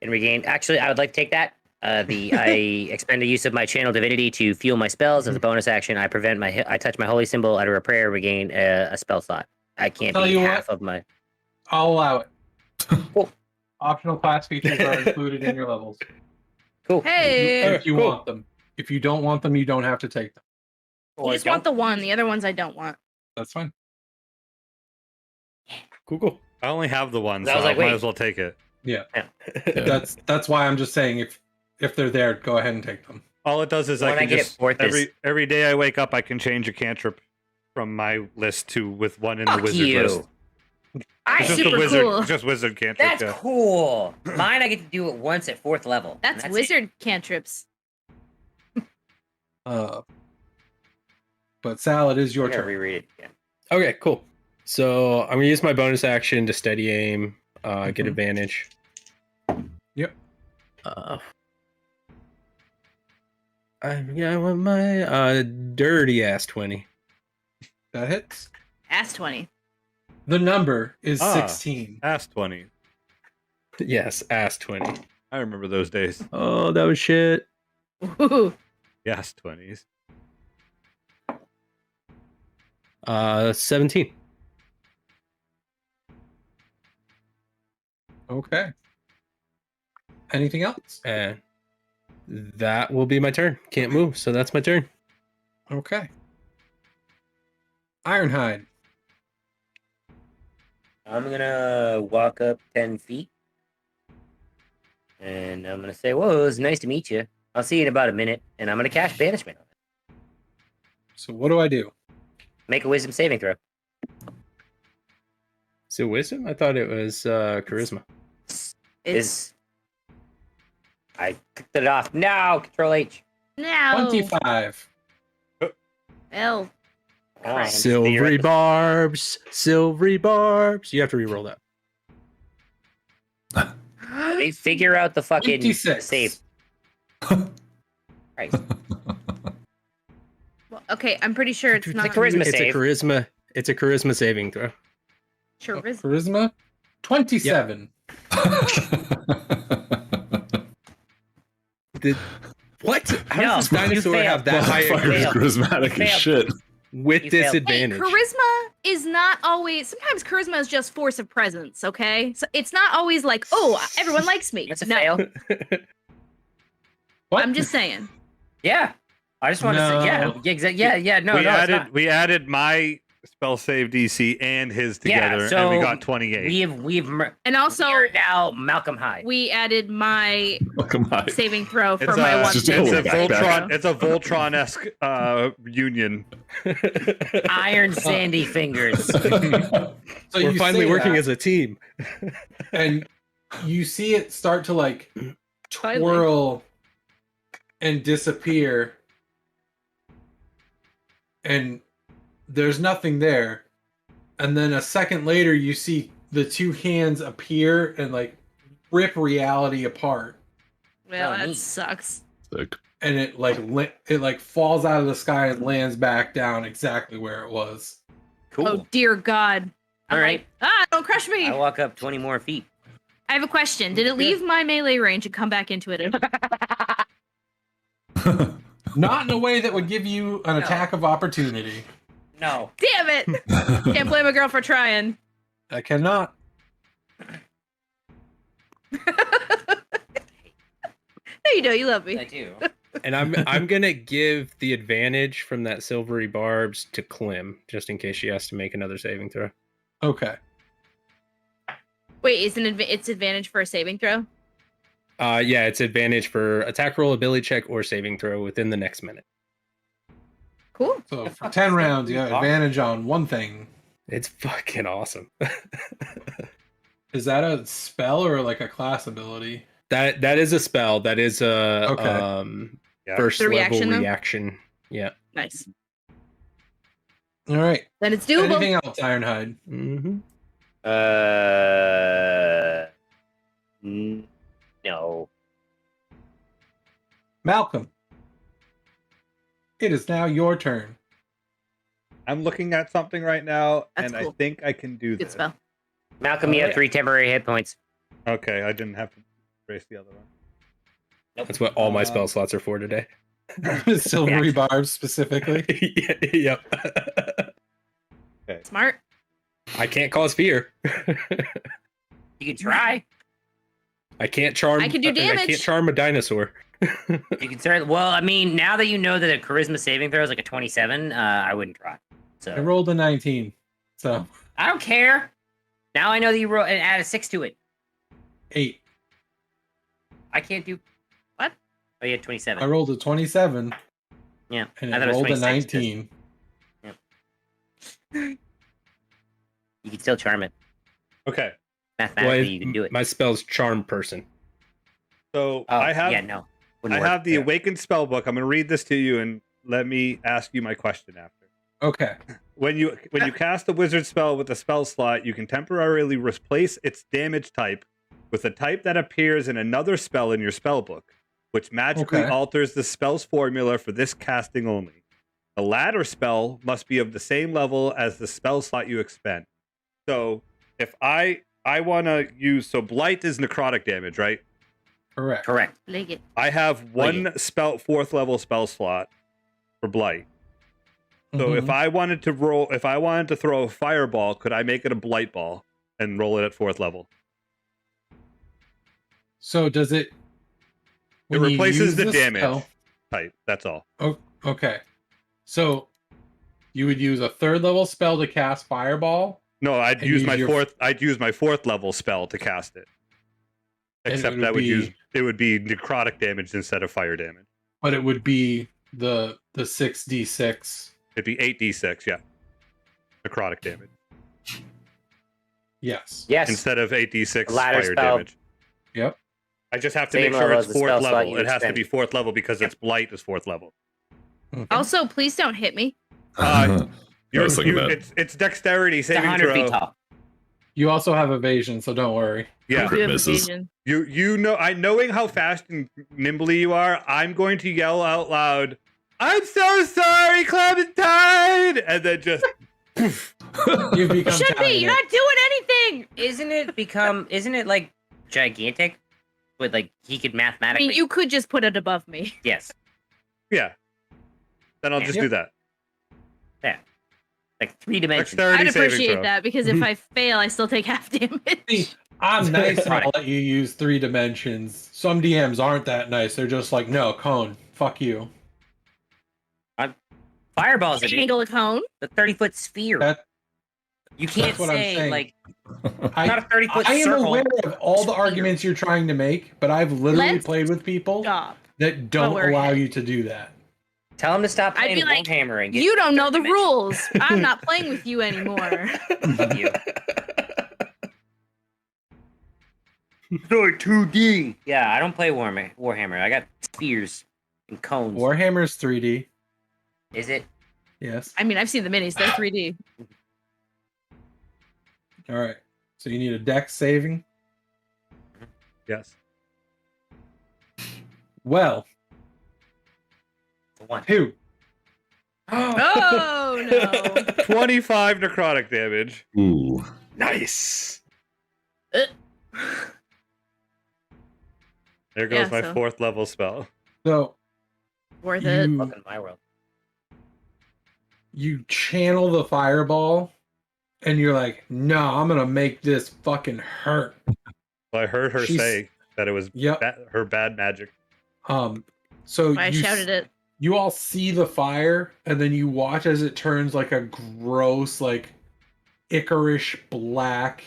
regain. Actually, I would like to take that. I expend a use of my channel divinity to fuel my spells as a bonus action. I touch my holy symbol, utter a prayer, regain a spell slot. I can't Tell be you half what. of my. I'll allow it. Optional class features are included in your levels. Cool. Hey, If you Cool. want them. If you don't want them, you don't have to take them. you just want the one. The other ones I don't want. That's fine. Cool. I only have the one, I so was I like, might wait. as well take it. Yeah. Yeah. That's why I'm just saying if they're there, go ahead and take them. All it does is When I I can get it just fourth is- every day I wake up, I can change a cantrip from my list to with one in the Fuck wizard you. list. I It's just Super a wizard, cool. just wizard cantrip. That's yeah. cool. Mine, I get to do it once at 4th level. and That's it. wizard cantrips. But Sal, it is your I'm gonna turn. reread it again. Okay, cool. So I'm gonna use my bonus action to steady aim, get Mhm. advantage. Yep. I want my dirty ass 20. That hits. Ass 20. The number is Ah. 16. Ass 20. Yes, ass 20. I remember those days. Oh, that was shit. Ooh. Yes, 20s. 17. Okay. Anything else? And that will be my turn. Can't move, so that's my turn. Okay. Ironhide. I'm gonna walk up 10 feet. And I'm gonna say, whoa, it was nice to meet you. I'll see you in about a minute. And I'm gonna cast Banishment on it. So what do I do? Make a wisdom saving throw. Is it wisdom? I thought it was charisma. It's I clicked it off. No, Control H. now. 25. L. Come on, Silvery barbs, silvery barbs. You have to re-roll that. They figure out the fucking 56. save. Christ. Well, okay, I'm pretty sure it's not charisma It's save. a charisma. It's a charisma saving throw. Charisma. Charisma? 27. What? How No, does this you dinosaur failed. have that high a Motherfucker's failed. charismatic Failed. as shit. with You failed. Hey, disadvantage? charisma is not always. Sometimes charisma is just force of presence. Okay, so it's not always like, oh, everyone likes me. That's a No, fail. What? I'm just saying. Yeah. I just want to say, yeah. No. Exactly. Yeah. No, we no, it's added not. we added my spell save DC and his Yeah, together, and we so got 28. And also, We're now Malcolm High. we added my Welcome on. saving throw for It's my a, one. just it's a back, Voltron. It's a Voltron-esque union. Iron Sandy Fingers. So We're you finally say working that, as a team. and you see it start to like Finally. twirl and disappear, and there's nothing there. And then a second later, you see the two hands appear and like rip reality apart, Well, Oh, that neat. sucks. Sick. and it like falls out of the sky and lands back down exactly where it was. Cool. Oh dear God. All I'm right. like, don't crush me. I walk up 20 more feet. I have a question. Did it leave my melee range and come back into it? Not in a way that would give you an attack of opportunity. No. Damn it! Can't blame a girl for trying. I cannot. No, you do. You love I me. do. And I'm gonna give the advantage from that silvery barbs to Clem, just in case she has to make another saving throw. Okay. Wait, it's advantage for a saving throw? Yeah, it's advantage for attack roll, ability check, or saving throw within the next minute. Cool. So for 10 rounds, you have advantage on one thing. It's fucking awesome. Is that a spell or like a class ability? That is a spell. That is a Okay. Yeah. first The level reaction, though? reaction. Yeah. Nice. All right. Then it's doable. Anything else, Ironhide? Mm-hmm. No. Malcolm. It is now your turn. I'm looking at something right now, That's and cool. I think I can do Good this. spell. Malcolm, you have yeah. 3 temporary hit points. Okay, I didn't have to erase the other one. That's what all my spell slots are for today. Silvery barbs specifically. Yep. Smart. I can't cause fear. You You can try. I can't charm. I can do I damage. can't charm a dinosaur. You can certainly. Well, I mean, now that you know that a charisma saving throw is like a 27, I wouldn't try. I So rolled a 19. So I don't care. Now I know that you roll and add a 6 to it. 8. I can't do what? Oh, you had 27. I rolled a 27 Yeah, and I it thought it was rolled a 26, 'cause 19. You can still charm it. Okay. Mathematically, you can do it. My spell's charm person. So Oh, I have yeah, no. I Wouldn't work. have the Awakened spell book. I'm going to read this to you and let me ask you my question after. Okay. When you cast a wizard spell with a spell slot, you can temporarily replace its damage type with a type that appears in another spell in your spell book, which magically Okay. alters the spell's formula for this casting only. The latter spell must be of the same level as the spell slot you expend. So if I want to use, so blight is necrotic damage, right? Correct. Correct. Leg it. I have one spell 4th level spell slot for blight. So if Mhm. I wanted to throw a fireball, could I make it a blight ball and roll it at 4th level? So does it? It when you replaces use the this damage spell- type. That's all. Oh, okay. So you would use a 3rd level spell to cast Fireball. No, I'd And use use my your- 4th. I'd use my 4th level spell to cast it. And Except it would be necrotic damage instead of fire damage. But it would be the 6d6. It'd be 8d6, yeah. Necrotic damage Yes. Yes. instead of 8d6 Ladder fire spell. damage. Yep. I just have to Same make sure level it's as the 4th spell slot level. you It has to expend. be 4th level because its blight is 4th level. Mhm. Also, please don't hit me. I was thinking that. It's dexterity It's saving 100 feet throw. tall. You also have evasion, so don't worry. Yeah, Crit You have misses. evasion. you know, knowing how fast and nimbly you are, I'm going to yell out loud, "I'm so sorry, Clementine!" And then just poof. You've become Should be. You're Talented. not doing anything. Isn't it like gigantic? With like he could I mathematically. mean, you could just put it above me. Yes. Yeah. Then I'll just Yep. do that. Like 3 dimensions. Dexterity I'd saving appreciate throw. that because if I fail, I still take half damage. See, I'm nice and I'll let you use 3 dimensions. Some DMs aren't that nice. They're just like, no, Cone, fuck you. Fireballs are Handle a cone. the 30-foot sphere. That You can't that's what I'm say saying. like I, not a 30-foot I am circle. aware of all the Sphere. arguments you're trying to make, but I've literally Let's played with people Stop. that don't we're allow ahead. you to do that. Tell him to stop I'd playing be like, Warhammer and get You don't know the 30 dimensions. rules. I'm not playing with you anymore. Fuck you. Sorry, 2D. Yeah, I don't play Warhammer. I got spheres and cones. Warhammer's 3D. Is it? Yes. I mean, I've seen the minis. They're 3D. All right. So you need a dex saving. Yes. Well, The one. 2. Oh, no. 25 necrotic damage. Ooh. Nice. There goes Yeah, my so- 4th level spell. So Worth it. you, Welcome to my world. you channel the fireball, and you're like, no, I'm going to make this fucking hurt. So I heard her She's- say that it was Yep. her bad magic. So I shouted it. you all see the fire, and then you watch as it turns like a gross, like Icarish black,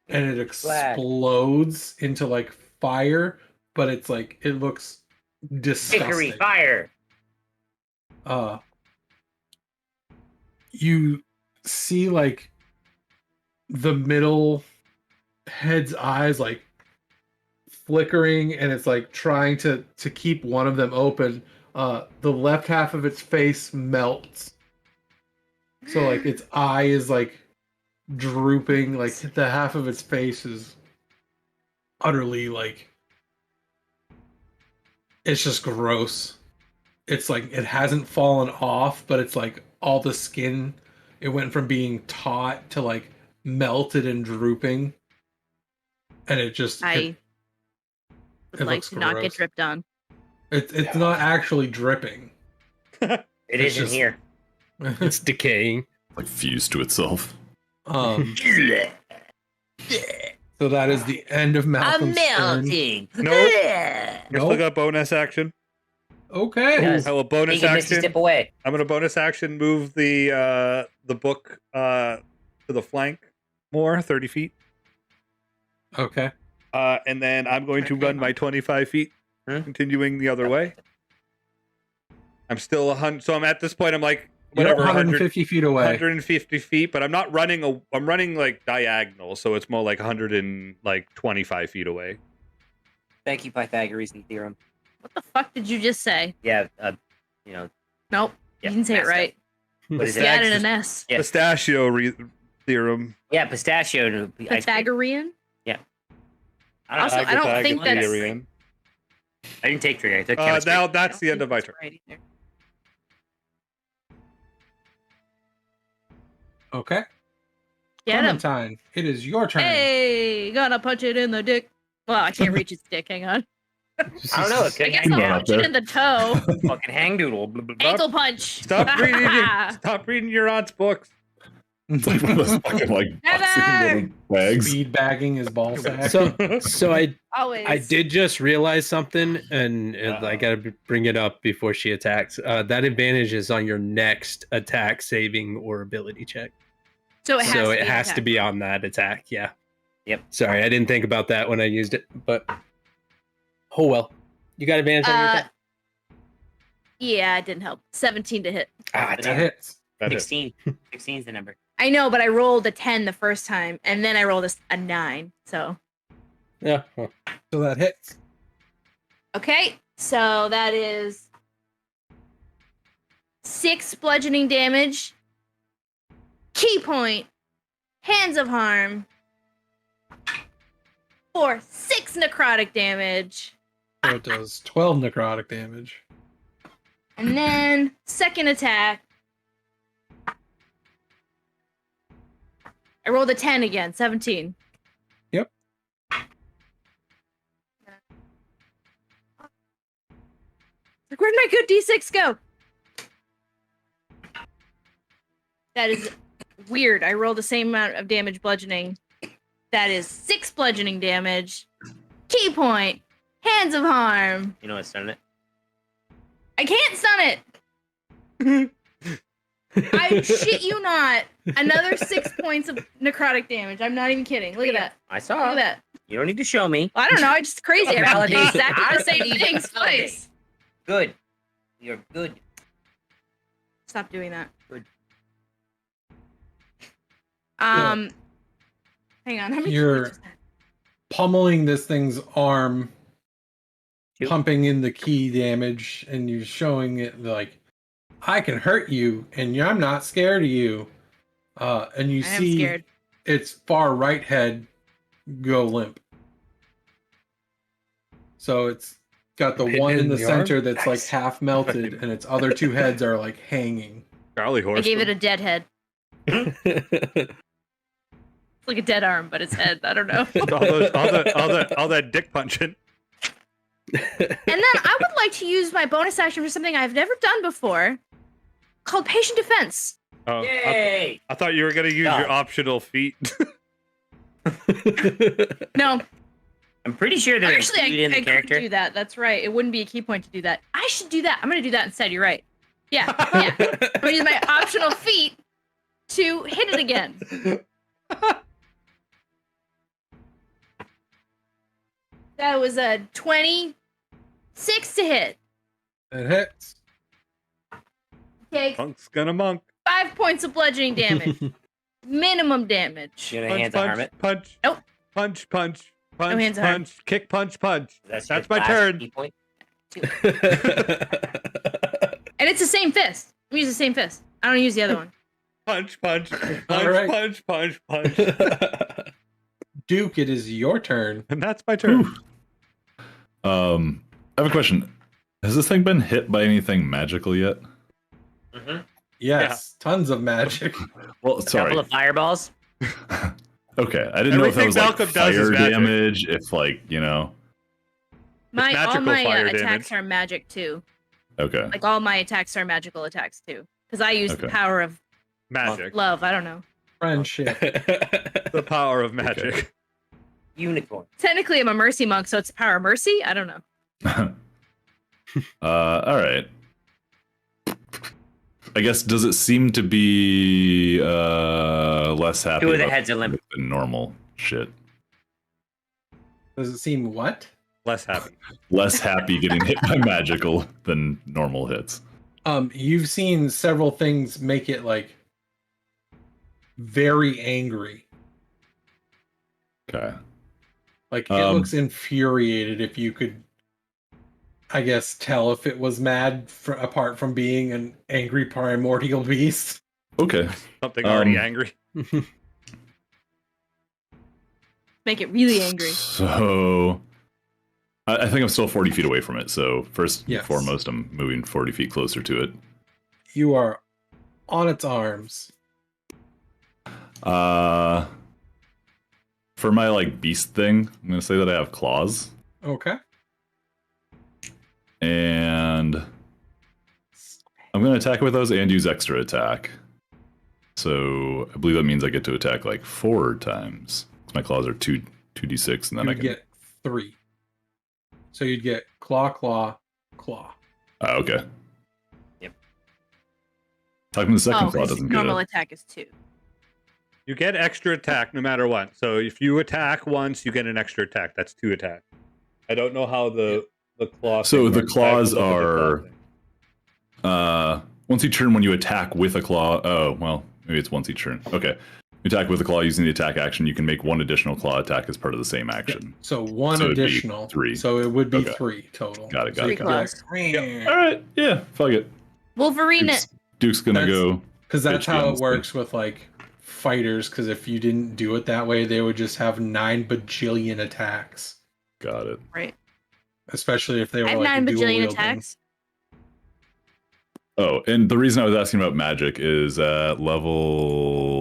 and it explodes into like fire, but it's like it looks disgusting. Hickory fire. You see like the middle head's eyes like flickering, and it's like trying to keep one of them open. The left half of its face melts, so like its eye is like drooping, like the half of its face is utterly like, it's just gross. It's like it hasn't fallen off, but it's like all the skin, it went from being taut to like melted and drooping, and it just I would it like looks to not get gross. dripped on. it's not actually dripping. It It's isn't just- here. It's decaying. Like fused to itself. So that is the end of I'm Malcolm's turn. melting. Nope. I still Nope. got bonus action. Okay. Yes. I will bonus Take a misty action. step away. I'm gonna bonus action move the book to the flank more, 30 feet. Okay. And then I'm going to run my 25 feet, continuing the other way. I'm still 100. So I'm at this point. I'm like You're whatever, 150 feet away. 150 feet, but I'm not running. I'm running like diagonal, so it's more like 125 feet away. Thank you, Pythagorean theorem. What the fuck did you just say? Yeah, Nope. Yeah, You didn't say it messed up. right. What is You it? added an S. Yeah. Pistachio theorem. Yeah, pistachio. Ice cream. Pythagorean? I don't Also, know. I don't think that's- Pythagorean. I didn't take trigger. I took chemistry. Now I that's don't the end think of my that's turn. right either. Okay. Get him. Clementine, it is your turn. Hey, gonna punch it in the dick. Well, I can't reach its dick. Hang on. I don't know. It I could guess hang I'll going down. up punch it there. in the toe. Fucking hang doodle. Blah, blah, blah. Ankle punch. Stop reading your aunt's books. It's like one of those fucking like boxing little bags. Speed bagging his ball sack. So I Always. did just realize something, and I gotta bring it up before she attacks. That advantage is on your next attack, saving, or ability check. So it has So to it be has to attack. be on that attack. Yeah. Yep. Sorry, I didn't think about that when I used it, but oh well. You got advantage on your attack. Yeah, it didn't help. 17 to hit. Ah, That hits. 16. 16 is the number. I know, but I rolled a 10 the first time, and then I rolled a 9. So yeah. Well, So that hits. okay, so that is 6 bludgeoning damage. Key point. Hands of harm. For 6 necrotic damage. So it does 12 necrotic damage. And then second attack. I rolled a 10 again, 17. Yep. Like, where'd my good D6 go? That is weird. I rolled the same amount of damage bludgeoning. That is 6 bludgeoning damage. Key point. Hands of harm. You know what's done it? I can't stun it. I shit you not. Another 6 points of necrotic damage. I'm not even kidding. Look at that. I Look saw at it. that. You don't need to show me. I don't know. I just crazy. I rolled Validation. exactly I the same don't need things to validate. twice. Good. You're good. Stop doing that. Good. Hang on. How many You're- points was that? Pummeling this thing's arm, Two. pumping in the key damage, and you're showing it like, I can hurt you, and I'm not scared of you. And you I am see scared. its far right head go limp. So it's got the Hit one it in in the the center arm? that's like Nice. half melted, and its other 2 heads are like hanging. Charlie I horse. gave it a dead head. It's like a dead arm, but it's head. I don't know. all that dick punching. And then I would like to use my bonus action for something I've never done before, called patient defense. Oh, Yay! I thought you were gonna use God. your optional feat. No, I'm pretty sure they're actually, included in I the could character. do that. That's right. It wouldn't be a key point to do that. I should do that. I'm going to do that instead. You're right. Yeah, yeah. I'm going to use my optional feat to hit it again. That was a 26 to hit. It hits. Take Monk's gonna monk. 5 points of bludgeoning damage. Minimum damage. You know, Punch, hands on punch, Hermit. punch. Nope. Punch, punch, punch, hands on Hermit. punch, kick, punch, punch. That's That's your my last turn. key point. And it's the same fist. I'm use the same fist. I don't use the other one. Punch, punch, punch, right. punch, punch, punch. Duke, it is your turn. And that's my turn. I have a question. Has this thing been hit by anything magical yet? Mm-hmm. Yes, tons of magic. Well, A sorry. couple of fireballs. Okay, I didn't know if that Everything was like Malcolm does is fire magic. damage, if like, you know. All magical my fire attacks damage. are magic too. Okay. Like all my attacks are magical attacks too. Because I use the Okay. power of Magic. love. I don't know. Friendship. The power of magic. Unicorn. Technically, I'm a mercy monk, so it's power of mercy. I don't know. All right. I guess, does it seem to be less happy Two of the about heads are limp. the normal shit? Does it seem what? Less happy. Less happy getting hit by magical than normal hits. You've seen several things make it like very angry. Okay. Like it looks infuriated. If you could, I guess, tell if it was mad apart from being an angry primordial beast. Okay. Something already angry. Make it really angry. So I think I'm still 40 feet away from it. So first and Yes. foremost, I'm moving 40 feet closer to it. You are on its arms. For my like beast thing, I'm gonna say that I have claws, Okay. and I'm gonna attack with those and use extra attack. So I believe that means I get to attack like 4 times. My claws are 2d6, and then I You'd can get 3. So you'd get claw, claw, claw. Oh, okay. Yep. Talking the second Oh, claw 'cause doesn't get normal it. attack is 2. You get extra attack no matter what. So if you attack once, you get an extra attack. That's 2 attacks. I don't know how the claw. So thing the works. I have to claws look at the claw are thing. once each turn when you attack with a claw. Oh, well, maybe it's once each turn. Okay. You attack with a claw using the attack action. You can make 1 additional claw attack as part of the same action. So 1 So it'd be additional. 3. So it would be Okay. 3 total. Got it, got So it, you got could it. be like, All right. Yeah. Fuck it. Wolverine it. Duke's gonna That's- go. Because that's Bitch how guns, it works with like fighters. Because if you didn't do it that way, they would just have 9 bajillion attacks. Got it. Right. Especially if they I were have like 9 dual bajillion wielding. attacks. Oh, and the reason I was asking about magic is at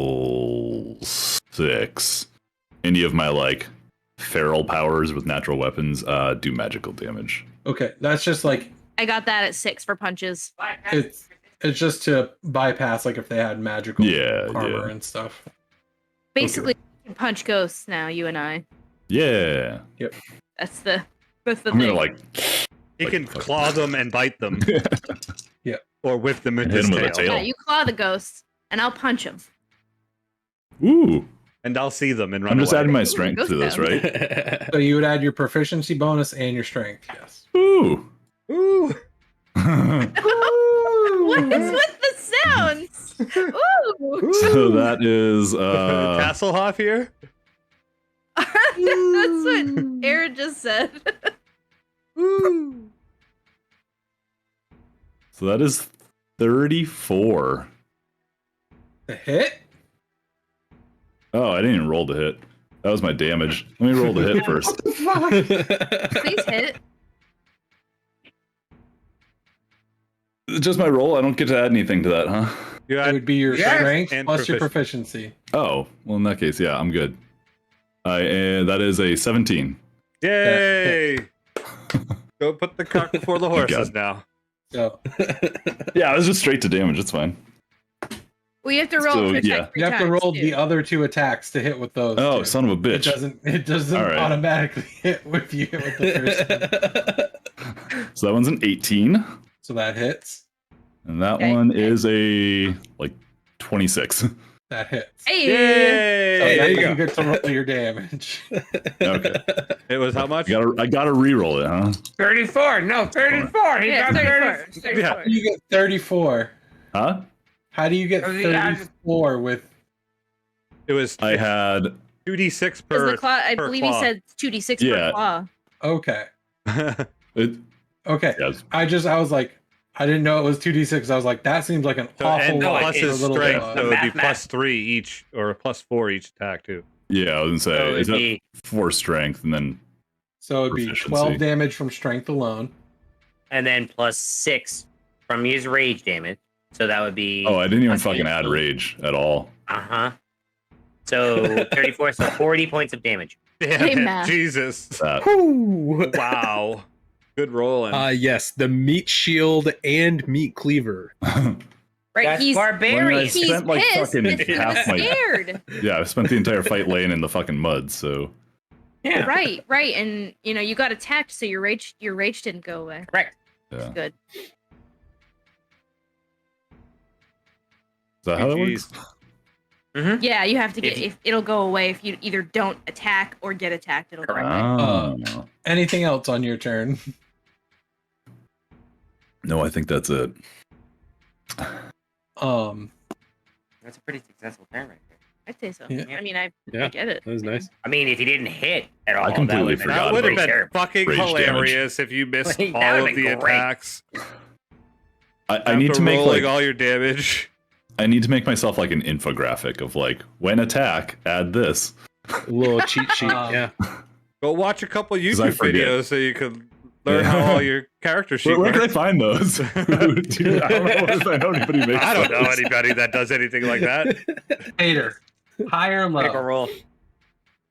level 6, any of my like feral powers with natural weapons do magical damage. Okay, that's just like I got that at 6 for punches. it's just to bypass like if they had magical Yeah, armor yeah. and stuff. Basically, you can punch ghosts now. You and I. Yeah. That's the I'm thing. gonna like He can claw them and bite them. Yeah. Or whip them with Hit his him with a tail. tail. Yeah, you claw the ghosts, and I'll punch them. ooh. And I'll see them and run I'm just away. adding my Ooh, strength ghost to this, town. right? So you would add your proficiency bonus and your strength. Yes. Ooh. Ooh. What is with the sounds? Ooh. So that is Hasselhoff here? That's what Aaron just said. Ooh. so that is 34. The hit? Oh, I didn't even roll the hit. That was my damage. Let me roll the hit first. Please hit. Just my roll? I don't get to add anything to that, huh? You It add would be your Yes! strength And plus your proficiency. Oh, well, in that case, yeah, I'm good. That is a 17. Yay! Go put the cart before the horses God. now. So Yeah, it was just straight to damage. It's fine. Well, you have to roll So, to attack yeah. 3 you have to times, roll too. the other 2 attacks to hit with those. Oh, two. son of a bitch. It doesn't All right. automatically hit with you with the first one. So that one's an 18. So that hits. And that Okay. one is a, like, 26. That hits. Hey! So Yay! now there you you go. get to roll your damage. Okay. It was how much? I gotta re-roll it, huh? 34. No, 34. He Yeah, got 34. 34. How do you get 34? Huh? How do you get Oh, yeah. 34 with... It was I had 2d6 Because per. the claw, I per believe claw. he said 2d6 Yeah. per claw. Okay. it. Okay. Yes. I was like, I didn't know it was 2d6. I was like, that seems like an So, awful and lot plus for a his little strength, dog. so it'd be Math, plus 3 each, or plus 4 each attack, too. Yeah, I was gonna So say, it'd is that be 4 strength and then So it'd be proficiency. 12 damage from strength alone. and then plus 6 from his rage damage. So that would be. oh, I didn't even plus fucking add 18. rage at all. Uh-huh. So 34, so 40 points of damage. Damn Hey, it, math. Jesus. That Whew. Wow. Good rolling. Yes, the meat shield and meat cleaver. Right? That's he's barbarian. When he's spent, like, pissed. fucking It's half my- scared. yeah, I spent the entire fight laying in the fucking mud, so Yeah. Right, and you got attacked, so your rage didn't go away. Correct. Yeah. Good. Is that how that works? Mm-hmm. Yeah, you have to If get. you- If it'll go away if you either don't attack or get attacked, it'll Correct. go away. Oh. Anything else on your turn? No, I think that's it. That's a pretty successful turn right there. I'd say so. Yeah. I mean, I Yeah, get it. that was nice. I mean, if he didn't hit at all, completely that forgot That would have about been terrible. fucking rage damage. hilarious if you missed That all would've of the been great. attacks. I need after to make rolling like all your damage. I need to make myself like an infographic of like when attack, add this. A little cheat sheet. Yeah. Go watch a couple 'Cause I YouTube forget. videos so you can learn Yeah. how all your character sheet Where can I works. find those? Dude, I don't know if I know anybody makes I don't know those. anybody that does anything like that. Hater. High or Critical low? roll.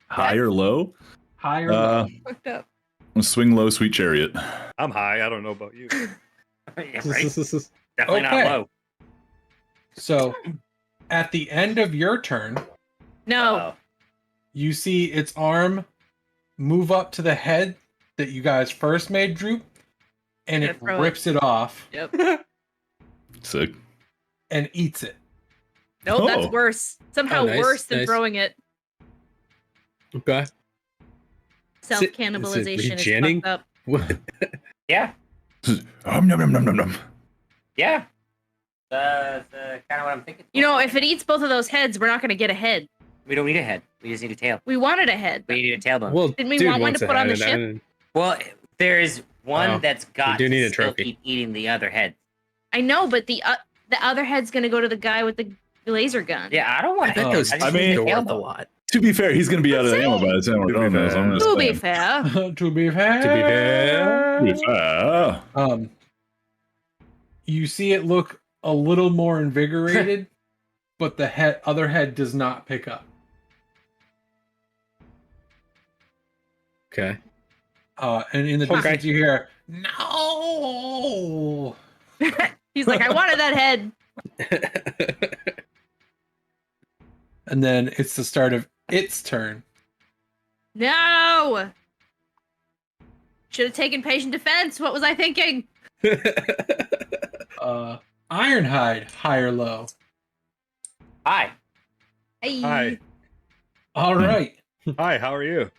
High or low? High or low? Fucked up. Swing low, sweet chariot. I'm high. I don't know about you. Yeah, right? Definitely not Okay. low. So, at the end of your turn, No. Uh-oh. you see its arm move up to the head that you guys first made droop, and Gonna it throw it. rips it off Yep. Sick. and eats it. Nope, Oh. that's worse. Somehow Oh, nice, worse than nice. throwing it. Okay. Self cannibalization is regenning? fucked up. What? Yeah. Nom, nom, nom, nom, nom, nom. Yeah. That's kind of what I'm thinking. If it eats both of those heads, we're not gonna get a head. We don't need a head. We just need a tail. We wanted a head. We need a tailbone. Well, Didn't we dude want one wants to a put on the head, ship? and- Well, there's one Oh, that's got do to need a still trophy. keep eating the other head. I know, but the other head's gonna go to the guy with the laser gun. Yeah, I don't want I bet to. those I teeth mean- are worth a tailbone. lot. To be fair, he's going to be out of Let's ammo by the time we're To be done. This. I'm fair. just To be saying. fair. To be fair. To be fair. To be fair. You see it look a little more invigorated, but the other head does not pick up. Okay. And in the Okay. distance you hear, no! He's like, I wanted that head. And then it's the start of its turn. No. Should have taken patient defense. What was I thinking? Ironhide, high or low? Hi. Hey. Hi. All right. Hi, how are you?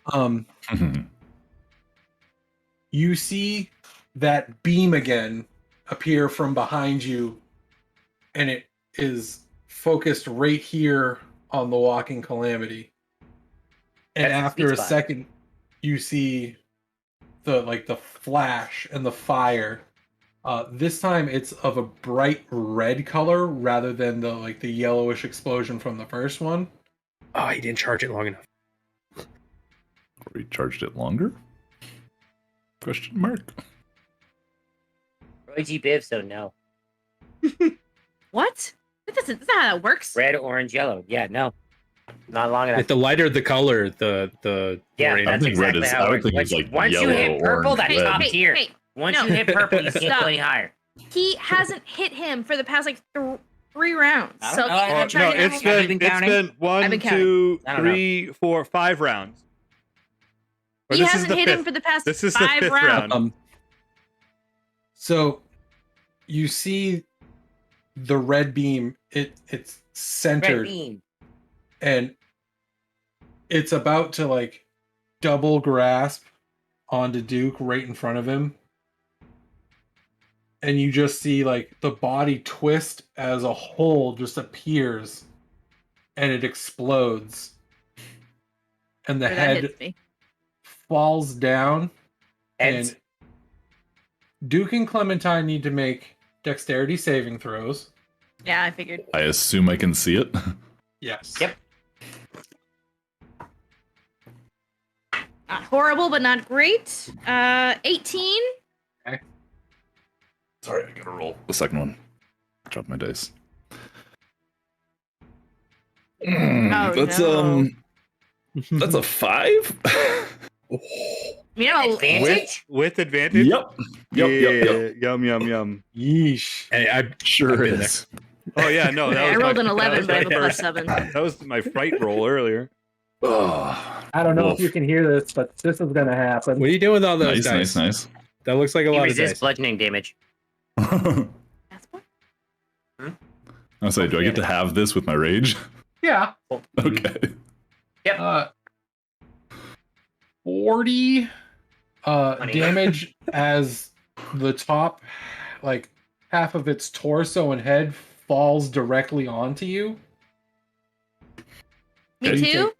You see that beam again appear from behind you, and it is focused right here on the walking Calamity. And That's the after sweet a spot. second, you see the flash and the fire. This time it's of a bright red color rather than the yellowish explosion from the first one. Oh, he didn't charge it long enough. Recharged it longer? Question mark. Roy G. Biv, so no. What? That's not how that works. Red, orange, yellow. Yeah, no. Not long enough. If the lighter the color, the Yeah, more I that's think red exactly is- how I it would works. think Once, it's like once you yellow, hit purple, orange, that's red. top Hey, tier. hey, Once no. you hit purple, you can't Stop. go any higher. He hasn't hit him for the past 3 rounds. I So don't know, I'm I'm No, trying to it's Have you been been counting? it's been one, I've been counting. 2, I don't know. 3, 4, 5 rounds. Or He this is hasn't the hit him fifth. for the past This is the 5 fifth rounds. round. So you see the red beam, it's Red centered beam. and it's about to double grasp onto Duke right in front of him. And you just see the body twist as a hole just appears and it explodes. And the Or that head hits me. falls down. Heads. And Duke and Clementine need to make dexterity saving throws. Yeah, I figured. I assume I can see it. Yes. Yep. Not horrible, but not great. 18. Sorry, I gotta roll the second one. Drop my dice. Oh, That's no. that's a 5. Advantage? With advantage? Yep. Yep. Yum, yum, yum. Yeesh. Hey, I'm Sure I've been is. Oh, yeah, no. That I was rolled my, an that 11, was but I my have a first- +7. That was my fright roll earlier. Oh, I don't know wolf. if you can hear this, but this is gonna happen. What are you doing with all those Nice, dice? nice, That looks like a He lot of resists dice. bludgeoning damage. nice. That's what? I say, do I get to have this with my rage? Yeah. Okay. Uh, 40 Funny. damage as the top, like half of its torso and head falls directly onto you. Me Okay. too?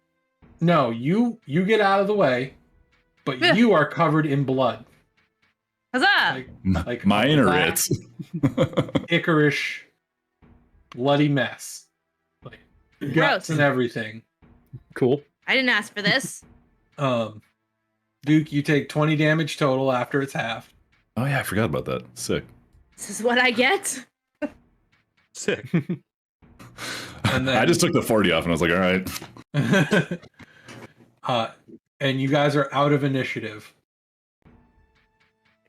No, you get out of the way, but Yeah. you are covered in blood, Huzzah! like Mine or black, its? Icarish, bloody mess, like guts Gross. and everything. Cool. I didn't ask for this. Duke, you take 20 damage total after it's half. Oh yeah, I forgot about that. Sick. This is what I get. Sick. And then- I just took the 40 off and I was like, all right. And you guys are out of initiative.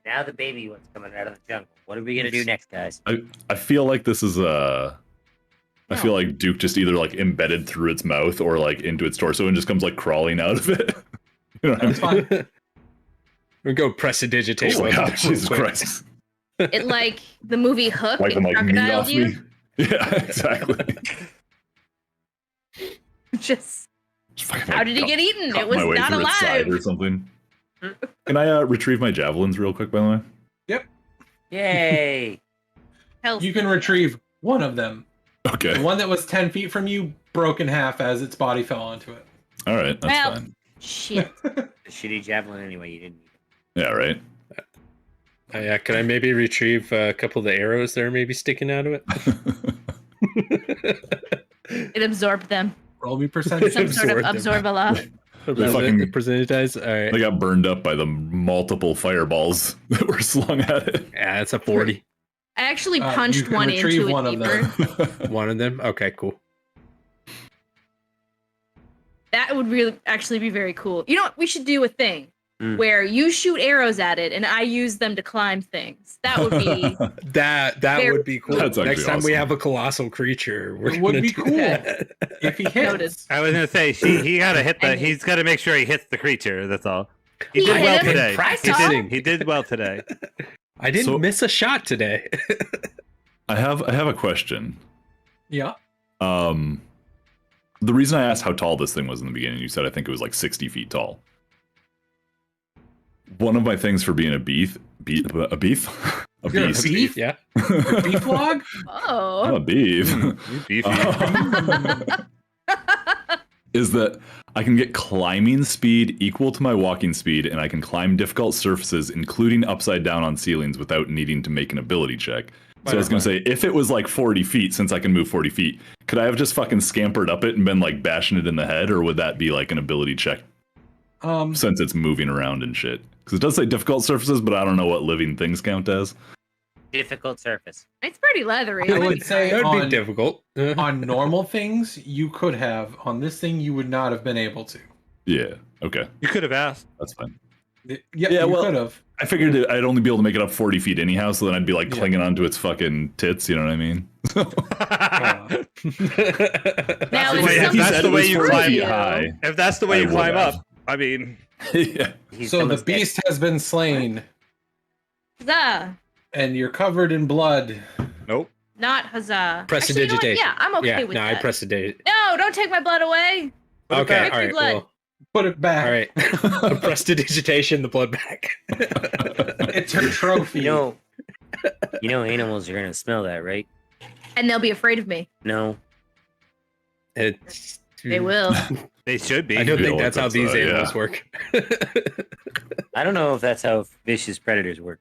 Now the baby one's coming out of the jungle. What are we gonna do next, guys? I feel like this is I feel like Duke just either like embedded through its mouth or like into its torso and just comes like crawling out of it. You know what I That's mean? fine. We go prestidigitate. Oh my one god, real Jesus quick. Christ. It like the movie Hook Like and them like meat crocodiled off you. me. Yeah, exactly. Just Just fucking, how like, did he cut- get eaten? cut It was my way not through its side alive. or something. Can I retrieve my javelins real quick, by the way? Yay! Hell, You can retrieve one of them. Okay. The one that was 10 feet from you broke in half as its body fell onto it. All right, that's Well- fine. shit. The shitty javelin anyway. You didn't. Yeah, right. Yeah, can I maybe retrieve a couple of the arrows that are maybe sticking out of it? It absorbed them. Roll me percentage. Some sort of Absorbed them. absorbala. They fucking- percentage. All right. They got burned up by the multiple fireballs that were slung at it. Yeah, it's a 40. I actually You punched can one retrieve into one it of deeper. them. One of them. Okay, cool. That would really actually be very cool. You know what? We should do a thing Mm. where you shoot arrows at it and I use them to climb things. That would be That Very- would be cool. That's Next actually time we awesome. have a colossal creature, we're It would gonna be do cool. that. If he Noted. hits. I was gonna say he gotta hit the. And he- He's gotta make sure he hits the creature. That's all. He He did hit well him. today. Practicing. He did well today. I didn't So- miss a shot today. I have a question. Yeah. The reason I asked how tall this thing was in the beginning, you said I think it was like 60 feet tall. One of my things for being a beef, You're a beast, beef? Yeah. Beef log? I'm oh. a beef, You beefy. is that I can get climbing speed equal to my walking speed, and I can climb difficult surfaces, including upside down on ceilings, without needing to make an ability check. So I was going to say, if it was like 40 feet, since I can move 40 feet, could I have just fucking scampered up it and been like bashing it in the head, or would that be like an ability check since it's moving around and shit? Because it does say difficult surfaces, but I don't know what living things count as. Difficult surface. It's pretty leathery. I It would say That would be on, difficult. on normal things, you could have. On this thing, you would not have been able to. Yeah. Okay. You could have asked. That's fine. Yeah, Yeah, you well- could have. I figured I'd only be able to make it up 40 feet anyhow, so then I'd be like Yeah. clinging onto its fucking tits. You know what I mean? Now, the is way- if something that's the way you true climb you? high. If that's the way I you would climb have. up, I mean, Yeah. He's So the someone's dead. beast has been slain, Huzzah. and you're covered in blood. nope. Not huzzah. Prestidigitate. Actually, you know what? Yeah, I'm okay Yeah, with no, I that. prestidigitate. No, don't take my blood away. Okay, back. all right, Blood. well, Put it back. all right. Prestidigitation, the blood back. It's her trophy. You know, animals are gonna smell that, right? And they'll be afraid of me. No. It's, They will. They should be. I don't Yeah, think that's how that's, these yeah. animals work. I don't know if that's how vicious predators work.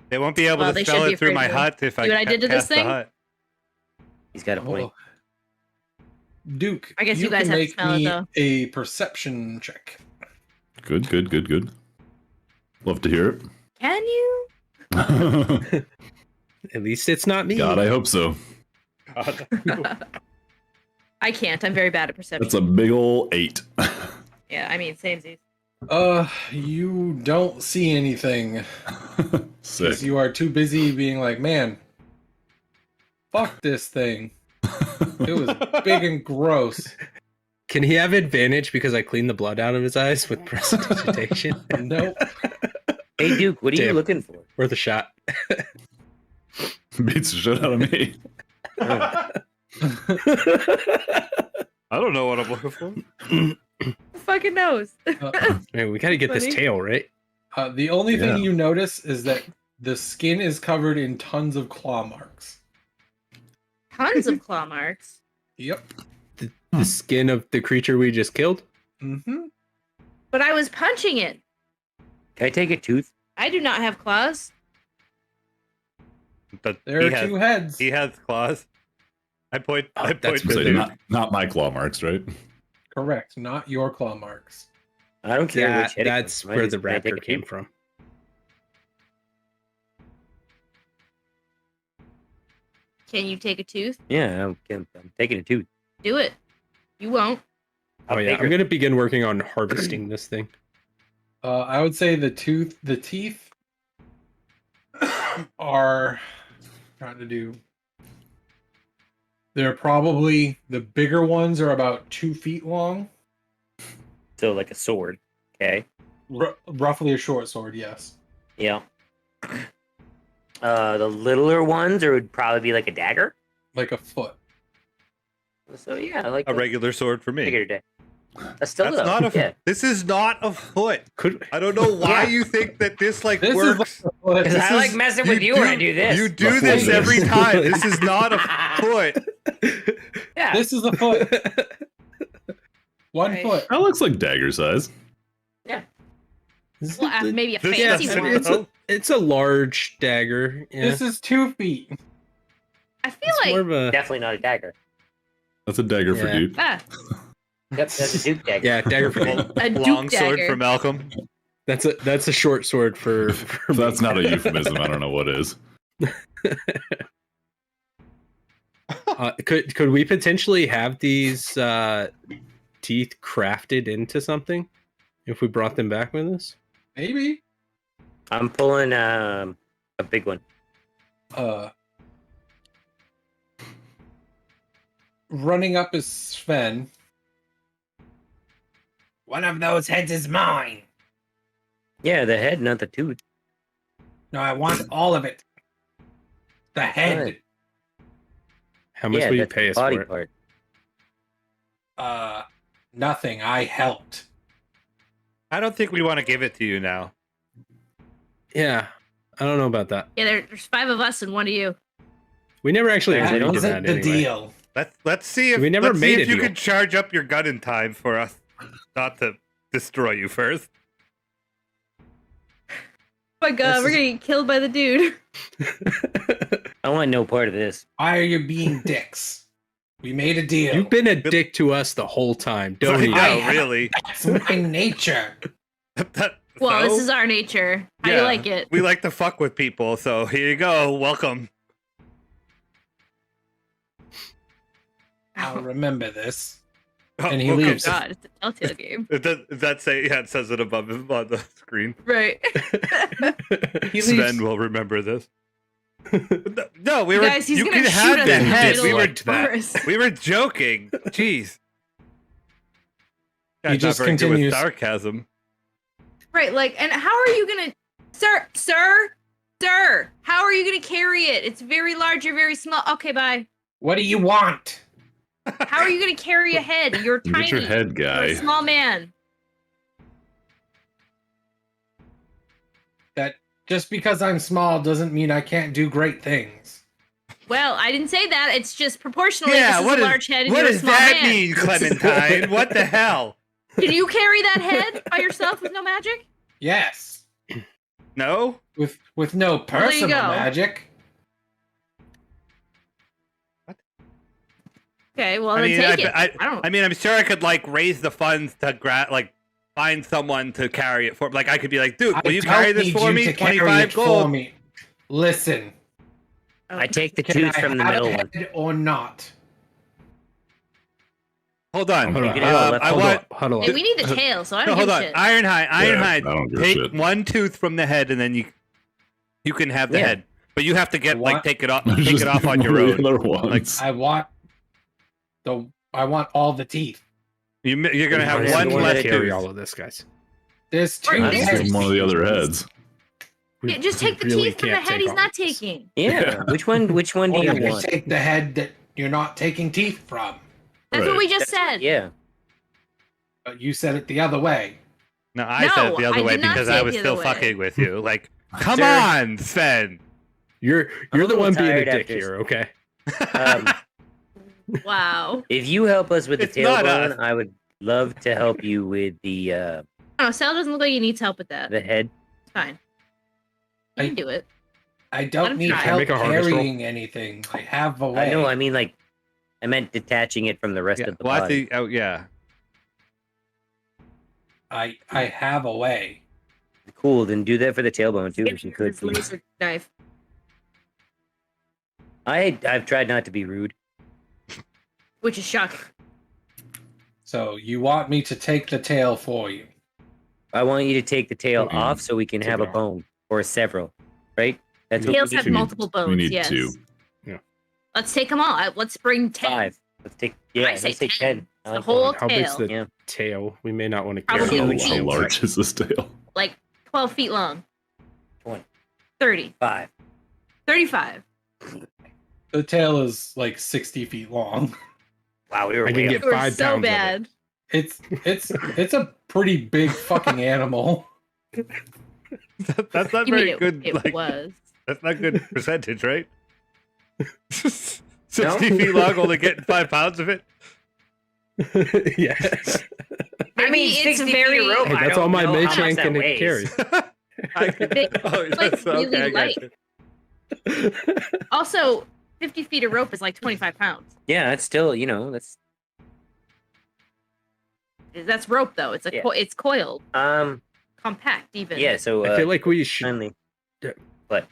They won't be able Well, to they smell should be it through my afraid of me. hut if I See what I did to this cast the thing? hut. He's got a point. Oh. Duke, I guess you guys can have to make smell it, me though. a perception check. Good, good, good, good. Love to hear Can you? it. At least it's not me. God, I hope so. I can't. I'm very bad at perception. That's a big ol' 8. Yeah, I mean, samesies. You don't see anything Sick. because you are too busy being like, man, fuck this thing. It was big and gross. Can he have advantage because I cleaned the blood out of his eyes with prestidigitation? Nope. Hey, Duke, what are you Damn. looking for? Worth a shot. Beats the shit out of me. I don't know what I'm looking for. Who fucking knows? Man, we gotta get this Funny. tail, right? The only Yeah. thing you notice is that the skin is covered in tons of claw marks. Tons of claw marks. Yep. The skin of the creature we just killed? Mm-hmm. But I was punching it. Can I take a tooth? I do not have claws. But There are two heads. he has claws. I point. Oh, I that's point So to weird. Duke. not my claw marks, right? Correct. Not your claw marks. I don't care Yeah, which head it that's comes from. where the Can I take raptor a came tooth? from. Can you take a tooth? Yeah, I'm taking a tooth. Do it. You won't. Oh yeah, I'm gonna begin working on harvesting this thing. I would say the teeth are trying to do. They're probably the bigger ones are about 2 feet long, So like a sword. Okay. roughly a short sword. Yes. Yeah. The littler ones, or would probably be like a dagger. Like a foot. So yeah, like A regular sword for me. Figured it. That's still That's though. not a. Yeah. This is not a foot. Could I don't know why Yeah. you think that this like This works. is a foot. Because I like messing with you when I do this. You do The this foot every is. time. This is not a foot. Yeah. This is a foot. 1 Right. foot. That looks like dagger size. Well, maybe a This- yeah, fancy that's- one. it's a large dagger. Yeah. This is 2 feet. I feel It's more like of a Definitely not a dagger. That's a dagger for Yeah. Duke. Yep, that's a Duke dagger. yeah dagger for me. a Long Duke sword dagger. for Malcolm. That's a short sword for If that's not a euphemism, I don't know what is. could we potentially have these teeth crafted into something if we brought them back with us? Maybe. I'm pulling a big one. Running up is Sven. One of those heads is mine. Yeah, the head, not the tooth. No, I want all of it. The head. Good. How much Yeah, will you that's pay the us body for it? part. Nothing. I helped. I don't think we want to give it to you now. Yeah, I don't know about that. Yeah, there's 5 of us and 1 of you. We never actually That That agreed to wasn't that the anyway. deal. Let's see if We never let's see made if a you deal. can charge up your gun in time for us not to destroy you first. Oh my god, This we're is- gonna get killed by the dude. I want no part of this. Why are you being dicks? We made a deal. You've been a dick to us the whole time, don't I you? know, I- really. That's my nature. Well, So, this is our nature. How do you yeah, like it? We like to fuck with people, so here you go. Welcome. I'll remember this. Oh, And he welcome. leaves. God, it's a Telltale game. Does that say? Yeah, it says it above him on the screen. Right. He leaves. Sven will remember this. No, we were. Guys, he's you gonna can shoot have us the in the head. middle We were. of the forest. We were joking. Jeez. He Guy's not just very good with continues. sarcasm. Right, like, and how are you gonna, sir, how are you gonna carry it? It's very large, you're very small. Okay, bye. What do you want? How are you gonna carry a head? You're tiny. Get your head, You're guy. a small man. That just because I'm small doesn't mean I can't do great things. Well, I didn't say that. It's just proportionally. Yeah, this is what a is- large head and What you're a does small that man. mean, Clementine? What the hell? Can you carry that head by yourself with no magic? Yes. No. With no Well, there you personal go. magic. Okay, well I then mean, take it. I don't. I mean, I'm sure I could like raise the funds to find someone to carry it for. Like, I could be like, Duke, will I you don't carry this need for you me? to carry 25 it for gold. me. Listen, I take the can tooth I from the have middle a one. head or not? Hold on. Hold on, Take it all, let's I Huddle want. up, huddle up. Hey, we need the tail, so I No, don't hold give on. a shit. Ironhide. I don't give a Take shit. one tooth from the head, and then you can have the Yeah. head. But you have to get What? take it off Just take it off on your the own. other ones. I want all the teeth. You're gonna have Yeah, one you wanna left carry tooth. all of this, guys. There's two Right, Just there's- give him one of the other heads. We Yeah, just take the really teeth from the can't head take he's all not of this. taking. Yeah. Which one do Or you you want? take the head that you're not taking teeth from. That's Right. what we just said. Yeah. But you said it the other way. No, I said it the No, other I way did not because say I it was the still other way. fucking with you. Like, come Sir. on, Sven. You're I'm a the little one being a tired dick after- here, okay? Wow. If you help us with the It's not tailbone, us. I would love to help you with the Oh, Saal doesn't look like he needs help with that. head. It's fine. You can do it. I Let don't him need try. help Make a harvest roll. carrying anything. I have a way. I know. I mean, like, I meant detaching it from the rest Yeah, of the well, I body. think. Oh, yeah. I have a way. Cool. Then do that for the tailbone too, if you could, His please. laser knife. I've tried not to be rude. Which is shocking. So you want me to take the tail for you? I want you to take the tail Okay. off so we can Take have it a off. bone or several, right? That's what Tails we have need. multiple bones. We need yes. 2. Let's take them all. Let's bring 10. 5. Let's take. Yeah, I say let's take 10. 10. I The like whole How big's tail. the Yeah. tail? We may not want to Probably carry all a of How huge. it. large is this tail? Like 12 feet long. 20. 30. 5. 35. The tail is like 60 feet long. Wow, we were I way can off. get You were 5 so pounds of it. bad. It's a pretty big fucking animal. That's not You mean very good. It Like, was. that's not good percentage, right? 60 feet long, only getting 5 pounds of it. Yeah. I mean, Maybe 60 feet of rope. Hey, I that's all don't my know how mage much hand that can weighs. carry. Oh, It's that's like okay. I really got light. you. Also, 50 feet of rope is like 25 pounds. Yeah, that's still, that's That's rope, though. It's Yeah. it's coiled, um compact, even. yeah. So I feel like we should. finally, Yeah. but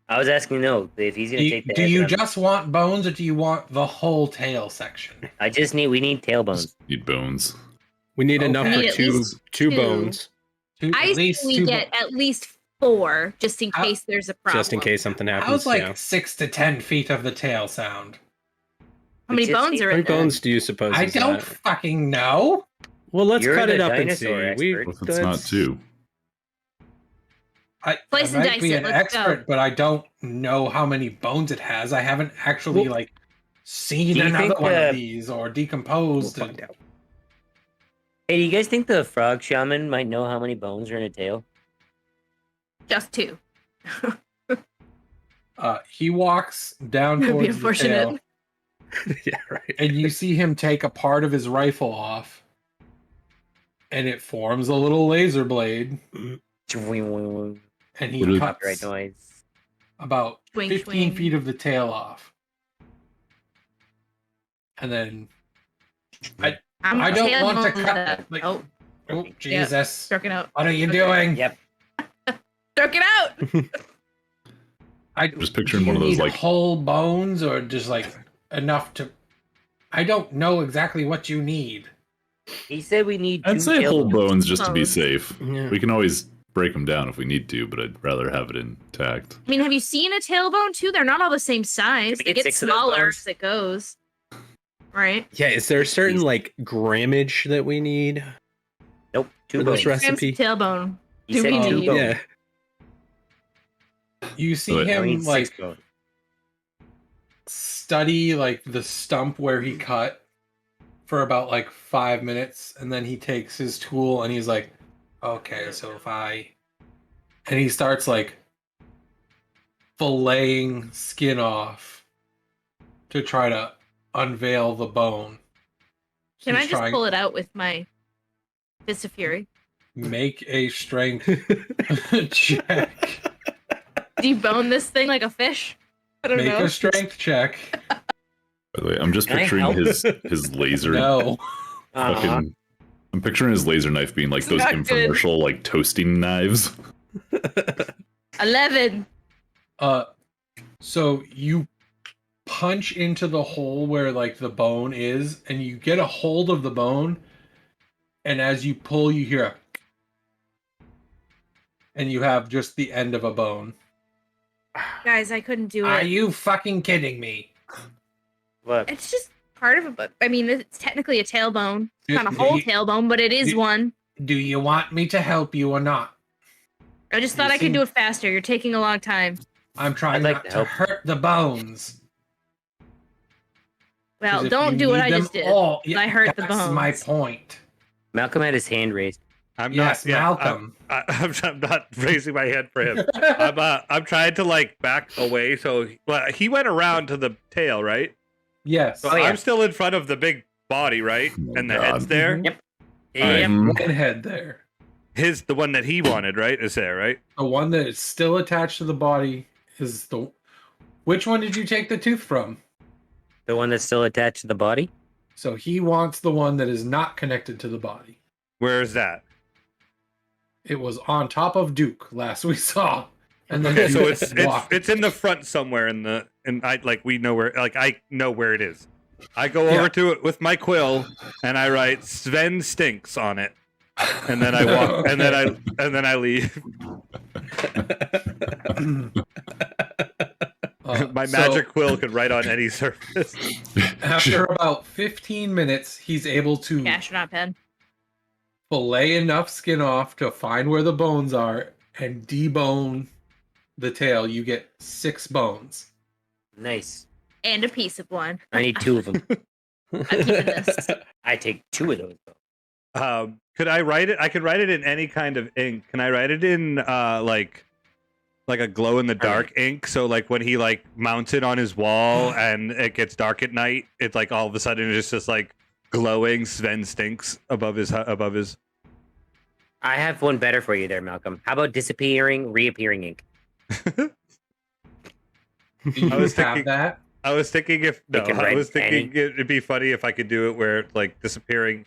I was asking if he's gonna Do, take the do head, you then I'm- just want bones or do you want the whole tail section? we need tailbones. Just need bones. We need enough Okay. for We need at two least two two. bones, I At say least we two get at least 4, just in How- case there's a problem. just in case something happens. How's like yeah. 6 to 10 feet of the tail sound? How many Just bones need- are How in many there? bones do you suppose? I is don't that? fucking know. Well, let's You're cut the it up and dinosaur see. expert. What if it's not 2? I Slice and might dice be it, an let's go. expert, but I don't know how many bones it has. I haven't actually Well, seen do you another think one the- of these or We'll decomposed. find out. Hey, do you guys think the frog shaman might know how many bones are in a tail? Just 2. He walks down That'd be towards the tail, unfortunate. Yeah, right. and you see him take a part of his rifle off, and it forms a little laser blade, and he What is- cuts Right noise. about Swing, 15 swing. feet of the tail off. And then, I don't tail want to bones cut that. it, like- Oh, oh Jesus, stroke it out. what are you Okay. doing? Yep. Stroke it out! Just picturing do one you of those need like whole bones or just like enough to? I don't know exactly what you need. He said we need. I'd 2 say whole tailbones. bones just to be Bones. safe. Yeah. We can always break them down if we need to, but I'd rather have it intact. I mean, have you seen a tailbone too? They're not all the same size. we They get get 6 of those smaller bones? as it goes. Right? Yeah, is there a certain like grammage that we need? Nope. 2 For bones. this Grams recipe? tailbone. He do said we 2 need? bones. Yeah. You see But- I him need 6 like bones. study like the stump where he cut for about like 5 minutes, and then he takes his tool and he's like, okay, so if I, and he starts like filleting skin off to try to unveil the bone. Can I He's just trying- pull it out with my Fist of Fury? Make a strength check. Debone this thing like a fish? I don't Make know. a strength check. By the way, I'm just Can I picturing help? his laser No. fucking. I'm picturing his laser knife being like It's those not good. infomercial like toasting knives. 11. So you punch into the hole where like the bone is, and you get a hold of the bone, and as you pull, you hear a, and you have just the end of a bone. Guys, I couldn't do Are it. you fucking kidding me? Look, It's just part of it, but I mean, it's technically a tailbone. It's not a Do whole you- tailbone, but it is do- one. Do you want me to help you or not? I just thought you I could seem- do it faster. You're taking a long time. I'm trying I'd like not to to help. hurt the bones. 'Cause Well, if don't you do what need I them just did. all- I hurt the That's my bones. point. Malcolm had his hand raised. I'm Yes, not. Yeah, Malcolm. I'm not raising my hand for him. I'm trying to like back away. So he went around to the tail, right? Yes. So Oh, yeah. I'm still in front of the big body, right? Oh, And the God. head's there. Mm-hmm. Yep. Alright. Yep. One head there. The one that he wanted, right, is there, right? The one that is still attached to the body is the. Which one did you take the tooth from? The one that's still attached to the body? So he wants the one that is not connected to the body. Where is that? It was on top of Duke last we saw, and then Okay, so Duke walked. it's in the front somewhere we know where, like, I know where it is. I go Yeah. over to it with my quill and I write Sven stinks on it. And then I walk and then I leave. My So, magic quill could write on any surface. After about 15 minutes, he's able to Astronaut pen. fillet enough skin off to find where the bones are and debone the tail. You get 6 bones. Nice. And a piece of one. I need 2 of them. I'm keeping this. I take 2 of those. Could I write it? I could write it in any kind of ink. Can I write it in like a glow in the dark ink? So like when he like mounts it on his wall and it gets dark at night, it's like all of a sudden it's just like glowing Sven stinks above his. I have one better for you there, Malcolm. How about disappearing, reappearing ink? Do you I was have thinking- that? I was thinking it'd be funny if I could do it where like disappearing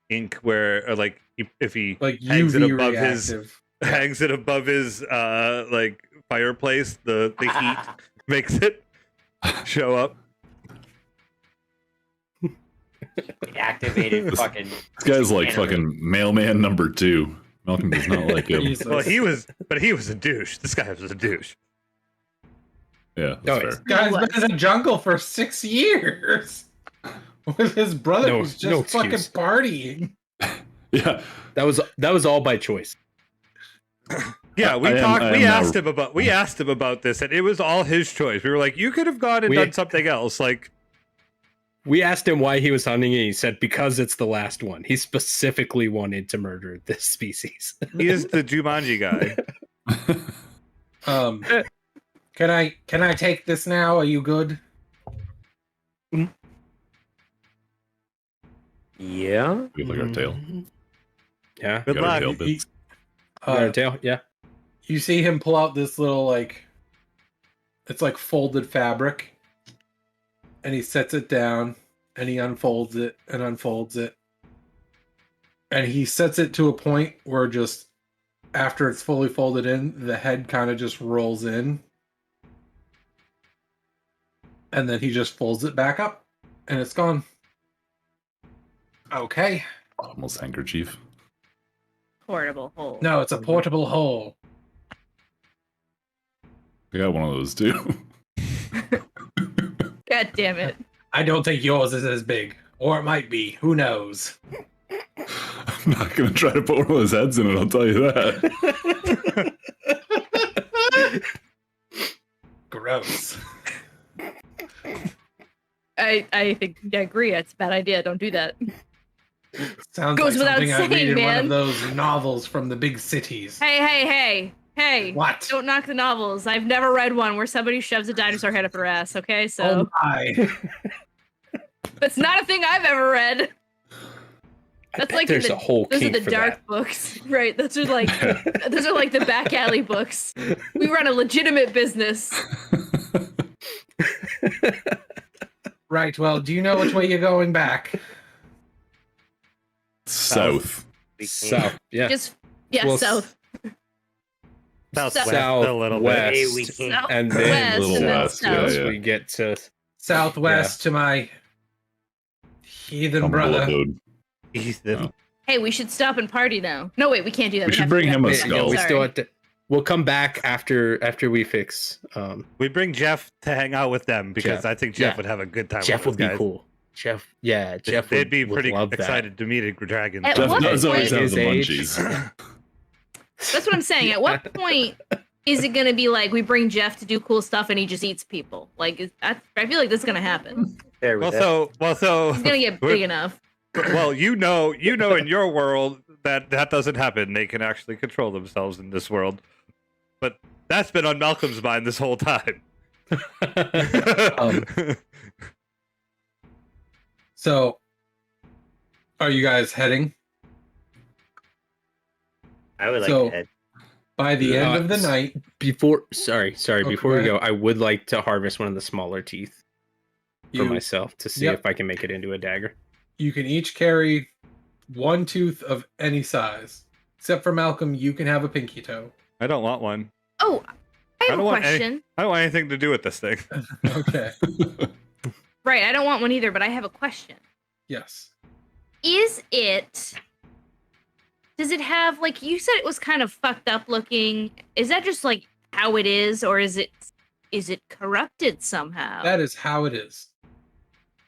ink, where or like if he Like hangs it UV above his reactive. hangs it above his like fireplace, the heat makes it show up. Activated fucking. This guy's like Animal. fucking mailman number 2. Malcolm does not like him. Jesus. Well, he was a douche. This guy was a douche. Yeah, No, that's it's- fair. Guy's No, been in the jungle for 6 years with his brother No- who's just no fucking excuse. partying. Yeah, That was all by choice. Yeah, we I am- talked. I We am asked now- him about. We asked him about this, and it was all his choice. We were like, "You could have gone and We- done something else." Like, We asked him why he was hunting, and he said because it's the last one. He specifically wanted to murder this species. he is the Jumanji guy. Can I take this now? Are you good? Yeah. we have like our tail. Yeah. Good Got our luck. tail He- bits. Got our tail. Yeah. You see him pull out this little like it's like folded fabric, and he sets it down and he unfolds it and unfolds it, and he sets it to a point where just after it's fully folded in, the head kind of just rolls in, and then he just folds it back up and it's gone. Okay. Almost handkerchief. Portable hole. No, it's a portable hole. I got one of those too. God damn it. I don't think yours is as big, or it might be. Who knows? I'm not gonna try to put one of those heads in it. I'll tell you that. Gross. I think I agree. It's a bad idea. Don't do that. Sounds Goes like without something I read saying, in one man. of those novels from the big cities. Hey. What? Don't knock the novels. I've never read one where somebody shoves a dinosaur head up her ass, okay? So Oh my. that's not a thing I've ever read. I That's bet like there's the- a whole Those are kink the for dark that. books. Right. Those are like the back alley books. We run a legitimate business. Right, well, do you know which way you're going back? South. We can't- South. Yeah. South. Southwest, South a little west. bit. Hey, we can't. South And then west, Little and then west, yeah, south. yeah. we get to Southwest to my heathen Humble brother. abode. Ethan. Hey, we should stop and party now. No, wait, we can't do that. We should have bring to him a we, skull. we Sorry. still have to. We'll come back after we fix. We bring Jeff to hang out with them because Jeff. I think Jeff Yeah. would have a good time. Jeff with would be those guys. cool. Jeff They'd would, be would pretty love excited to meet a dragon. At Jeff what does always point- have the His age. munchies. That's what I'm saying. At what point is it gonna be like we bring Jeff to do cool stuff and he just eats people? Like, I feel like that's gonna happen. There we Well, go. so He's gonna get big enough. well, you know, in your world that doesn't happen. They can actually control themselves in this world, but that's been on Malcolm's mind this whole time. So, are you guys heading? I would like so- to head. By the end of the night, Before go before we ahead. go, I would like to harvest one of the smaller teeth for you, myself to see Yep. if I can make it into a dagger. you can each carry one tooth of any size. Except for Malcolm, you can have a pinky toe. I don't want one. Oh, I have a don't want any- question. I don't want anything to do with this thing. Okay. Right, I don't want one either, but I have a question. Yes. Does it have, like, you said it was kind of fucked up looking. Is that just like how it is, or is it corrupted somehow? That is how it is.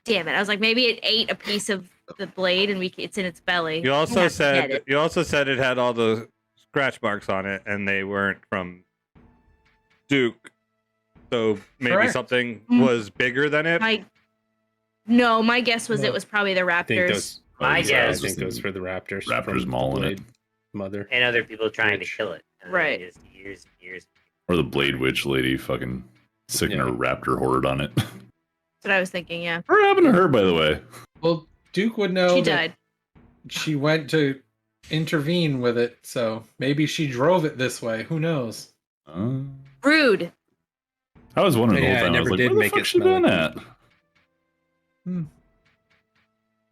Damn it. I was like, maybe it ate a piece of the blade and it's in its belly. You We'd also have to get said it. it had all the scratch marks on it, and they weren't from Dook. So maybe Correct. something Mm. was bigger than it. My guess was No. it was probably the I think Raptors. those. My I guess think those for the Raptors. Raptors from mauling it. Blade Mother. And other people trying Witch. to kill it. And Right. Just years and years. Or the Blade Witch lady fucking sicking Yeah. her raptor horde on it. That's what I was thinking, yeah. What happened to her, by the way? Well, Duke would know She that died. she went to intervene with it, so maybe she drove it this way. Who knows? Rude. I was wondering the Yeah, whole I time. I never was like, did where the make it fuck's she smell been like at?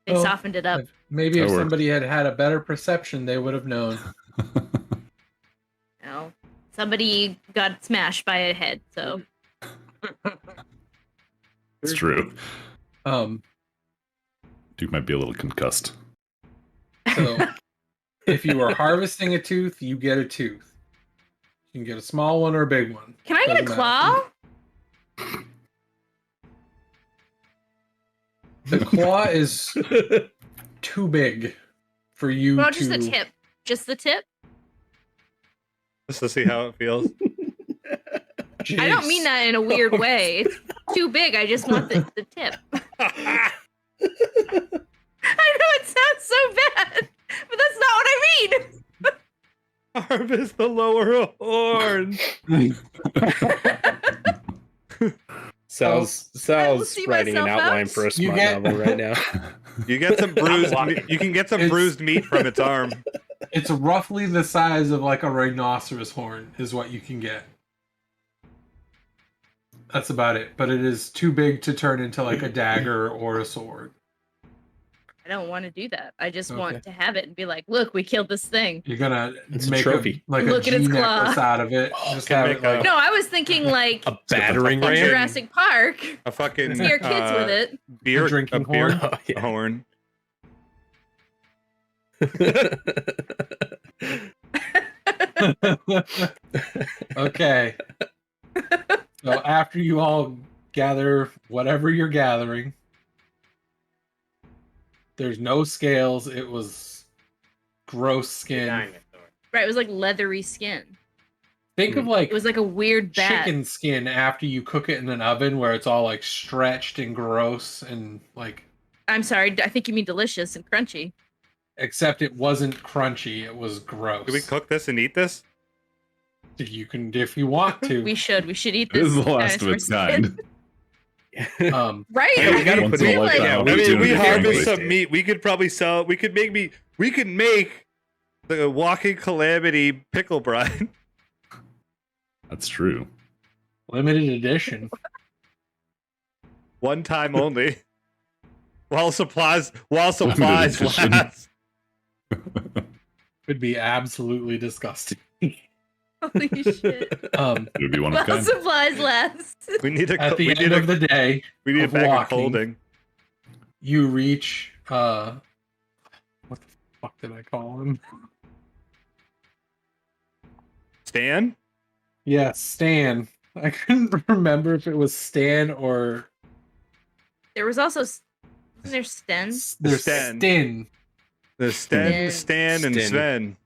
They Oh, softened it up. Maybe if That works. somebody had had a better perception, they would have known. You know, somebody got smashed by a head, so It's true. Duke might be a little concussed. So if you are harvesting a tooth, you get a tooth. You can get a small one or a big one. can I get a Doesn't claw? matter. The claw is too big for you No, to. just the tip. Just the tip? Just to see how it feels. I don't mean that in a weird way. It's too big. I just want the tip. I know it sounds so bad, but that's not what I mean. Harvest the lower horn. Sal's see writing an myself outline out. for a You smart get- novel right now. You get some bruised. walking. You can get some It's- bruised meat from its arm. It's roughly the size of like a rhinoceros horn, is what you can get. That's about it. But it is too big to turn into like a dagger or a sword. I don't want to do that. I just Okay. want to have it and be like, look, we killed this thing. You're gonna It's a make trophy. like Look a at its G claw. necklace out of it. Just can have make it like a- No, I was thinking like A battering fucking- ram. Jurassic Park. A fucking Scare kids with it. beer, A drinking beer horn? Oh, yeah. horn. Okay. So after you all gather whatever you're gathering, there's no scales. It was gross skin. Dinosaur. Right, it was like leathery skin. Think of like It was like a weird bat. chicken skin after you cook it in an oven where it's all like stretched and gross and like, I'm sorry, I think you mean delicious and crunchy. except it wasn't crunchy. It was gross. Do we cook this and eat this? You can if you want to. We should eat This this. is the last of dinosaur its skin. kind. Right? Hey, we gotta Once put in a it- lifetime yeah, I mean, opportunity we for harvest everybody. some meat. We could probably sell. We could make the walking calamity pickle brine. That's true. Limited edition. One time only. While supplies edition. last. Could be absolutely disgusting. Holy shit. It would be one of a Well, kind. supplies last. We need a At the we end need of a the day, we need a of bag of walking. holding. you reach what the fuck did I call him? Stan? Yeah, Stan. I couldn't remember if it was Stan or There was also Isn't there Sten? There's Sten. Stin. There's Sten, Stin. Stan, and Stin. Sven.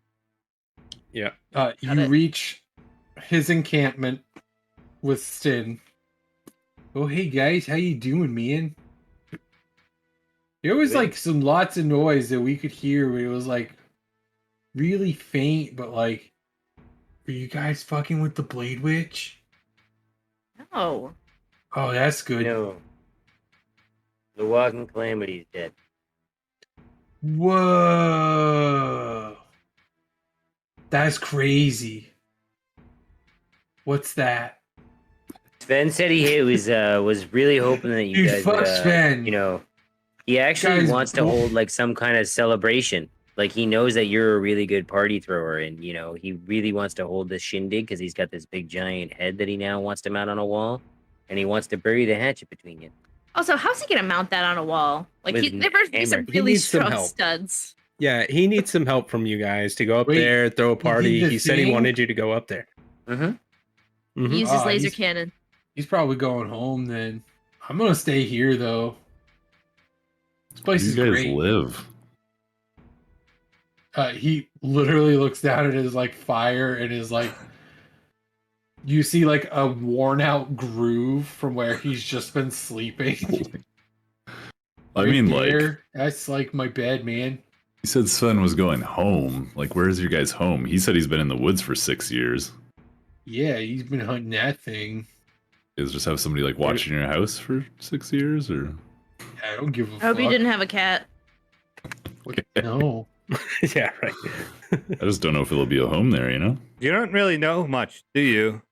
Yeah. You it. reach his encampment with Stin. Oh, hey guys, how you doing, man? There was like some lots of noise that we could hear, but it was like really faint. But like, are you guys fucking with the Blade Witch? No. Oh, that's good. No. The walking Calamity's dead. Whoa, that's crazy. What's that? Sven said he was really hoping that you Dude, guys fuck would, Sven. you know, he actually Guy's wants to bull- hold like some kind of celebration. Like he knows that you're a really good party thrower, and you know he really wants to hold this shindig because he's got this big giant head that he now wants to mount on a wall, and he wants to bury the hatchet between you. Also, how's he gonna mount that on a wall? Like, With there must be some hammer. He really needs some strong help. studs. Yeah, he needs some help from you guys to go up Wait, there, throw a party. the He said he thing? wanted you to go up there. Mm-hmm. Mhm. He uses laser he's- cannon. He's probably going home then. I'm gonna stay here though. This place You is guys great. live. He literally looks down at his like fire and is like, you see like a worn out groove from where he's just been sleeping. I mean, Right like, there. That's like my bed, man. he said Sven was going home. Like, where's your guys' home? He said he's been in the woods for 6 years. Yeah, he's been hunting that thing. Is just have somebody like watching your house for 6 years, or I don't give a I hope fuck. you didn't have a cat. No. Yeah, right. I just don't know if it'll be a home there. You know? You don't really know much, do you?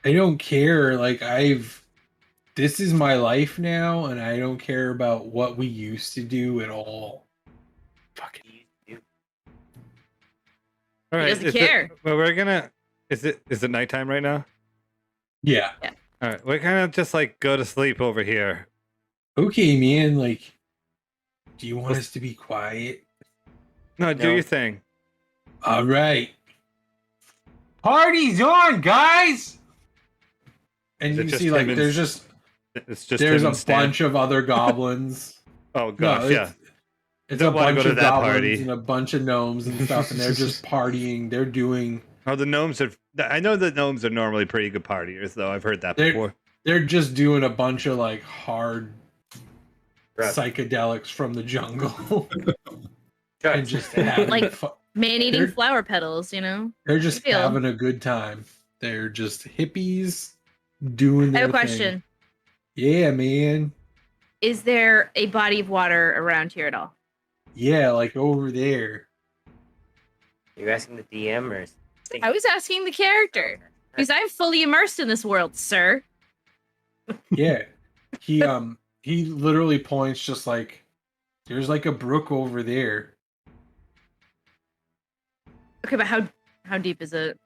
I don't care. Like this is my life now, and I don't care about what we used to do at all. Fucking All He doesn't is it- care. well, we're gonna. Is it nighttime right now? Yeah. All right, we're gonna just like go to sleep over here. Okay, man. Like, do you want us to be quiet? No, do No. your thing. All right. Party's on, guys. And Is it you just see, like, him and- there's just It's just there's him a and Stan. bunch of other goblins. Oh gosh, No, yeah. It's Don't a wanna go bunch to of that goblins party. and a bunch of gnomes and stuff, and they're just partying. They're doing. Oh, the gnomes are. I know the gnomes are normally pretty good partiers, though. I've heard that They're- before. They're just doing a bunch of like hard Right. psychedelics from the jungle Try and just having Like- fun. Man-eating They're- flower petals, you know? They're just Feel. having a good time. They're just hippies doing I their have a thing. question. Yeah, man. Is there a body of water around here at all? Yeah, like over there. You're asking the DM or? I was asking the character. Because I'm fully immersed in this world, sir. Yeah. He literally points just like there's like a brook over there. Okay, but how deep is it?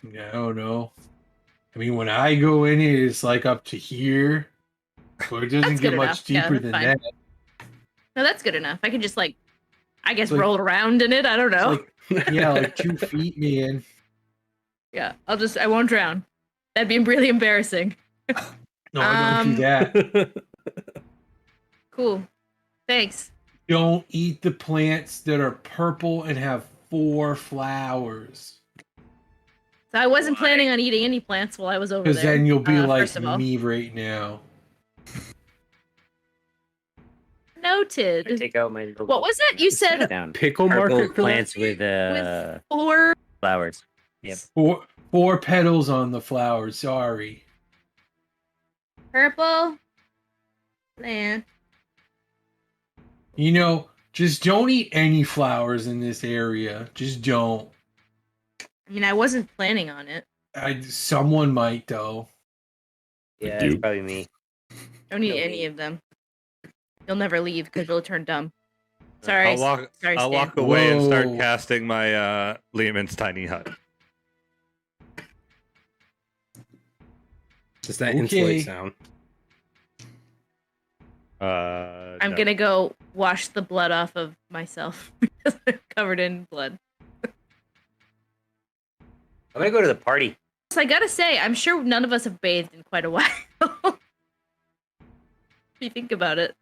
I don't know. I mean, when I go in it, it's like up to here. So it doesn't That's get good much enough. Yeah, deeper that's than fine. that. No, that's good enough. I can just I guess Like- roll around in it. I don't know. It's like, yeah, like 2 feet, man. Yeah, I won't drown. That'd be really embarrassing. No, don't do that. Cool. Thanks. Don't eat the plants that are purple and have 4 flowers. So I wasn't planning on eating any plants while I was over Because there. then you'll be like first of all. me right now. I Noted. take out my. Little, What was it? You said down. Pickle Purple market for that? plants with with 4 flowers. Yep. 4 petals on the flower. Sorry. purple plant. You know, just don't eat any flowers in this area. Just don't. I mean, I wasn't planning on it. Someone might though. Yeah, You. it's probably me. Don't eat No any need. of them. You'll never leave because you'll turn dumb. Sorry. I'll walk. Sorry, I'll Stan. walk away and start Whoa. casting my Lehman's tiny hut. Just that Okay. insulate sound. I'm No. gonna go wash the blood off of myself because I'm covered in blood. I'm gonna go to the party. So I gotta say, I'm sure none of us have bathed in quite a while. If you think about it.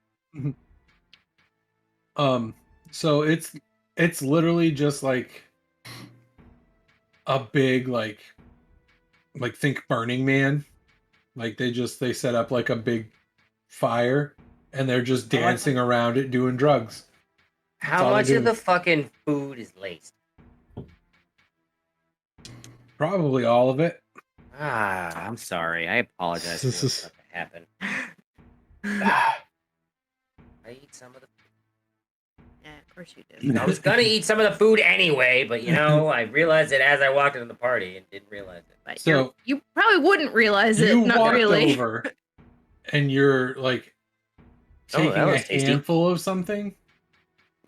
So it's literally just like a big like think Burning Man. Like they set up like a big fire and they're just dancing around it doing drugs. How much of the fucking food is laced? Probably all of it. I'm sorry. I apologize for what happened. I eat some of the Yeah, of course you did. I was gonna eat some of the food anyway, but I realized it as I walked into the party and didn't realize it. But So you probably wouldn't realize it. You Not walked really. over and you're like taking a handful of something.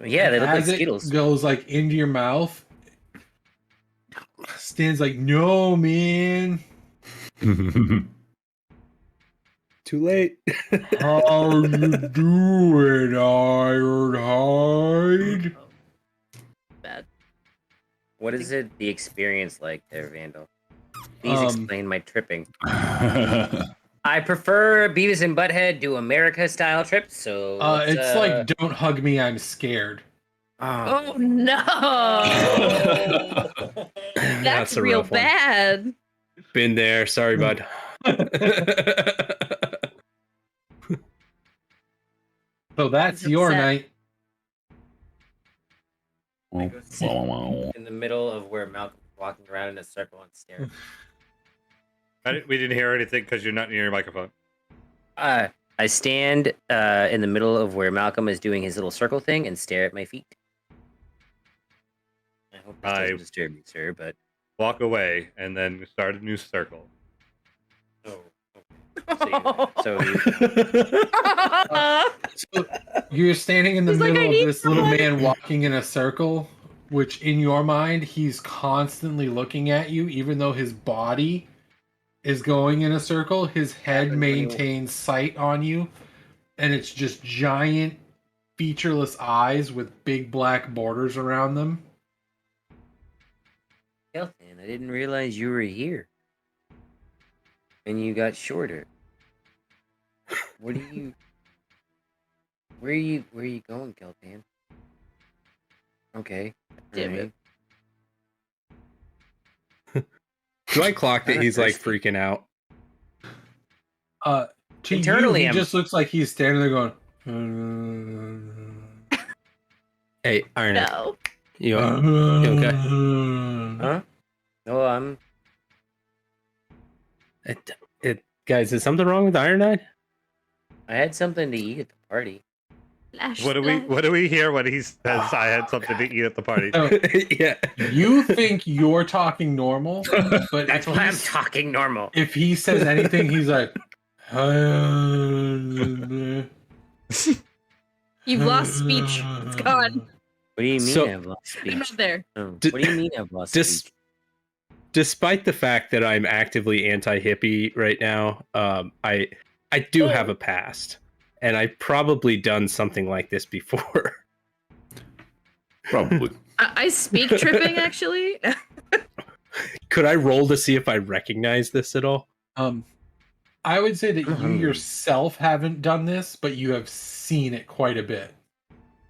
Yeah, they look like As it Skittles. goes like into your mouth. Stan's like, no, man. Too late. How you doing, Ironhide? Bad. What is it? The experience like there, Vandal? Please explain my tripping. I prefer Beavis and Butthead do America style trips. So it's like, don't hug me, I'm scared. Oh no! That's a real rough one. bad. Been there. Sorry, bud. So that's He's your upset. night. I go sit in the middle of where Malcolm's walking around in a circle and staring. We didn't hear anything because you're not near your microphone. I stand in the middle of where Malcolm is doing his little circle thing and stare at my feet. I hope this doesn't disturb you, sir, but... Walk away and then start a new circle. Oh, So you're standing in the He's like, middle "I of need this little someone." man walking in a circle, which in your mind, he's constantly looking at you, even though his body is going in a circle. His head maintains sight on you, and it's just giant, featureless eyes with big black borders around them. Kelton, I didn't realize you were here. And you got shorter. What are you... Where are you going, Kelton? Okay. Damn alright. Do I clock that Kinda he's like thirsty. freaking out? To Internally, you, he I'm- just looks like he's standing there going... Hey, Iron, No. you okay? Huh? No, I'm... Guys, is something wrong with Ironhide? I had something to eat at the party. Flash, What do we hear when he says I had something to eat at the party? So, Yeah. you think you're talking normal, but That's if why I'm he's- talking normal. if he says anything, he's like, You've lost speech. It's gone. What do you mean So- I've lost I'm speech? not there. Oh, D- what do you mean I've lost Dis- speech? Despite the fact that I'm actively anti-hippie right now, I do have a past, and I've probably done something like this before. Probably. I speak tripping, actually. Could I roll to see if I recognize this at all? I would say that you Mhm. yourself haven't done this, but you have seen it quite a bit.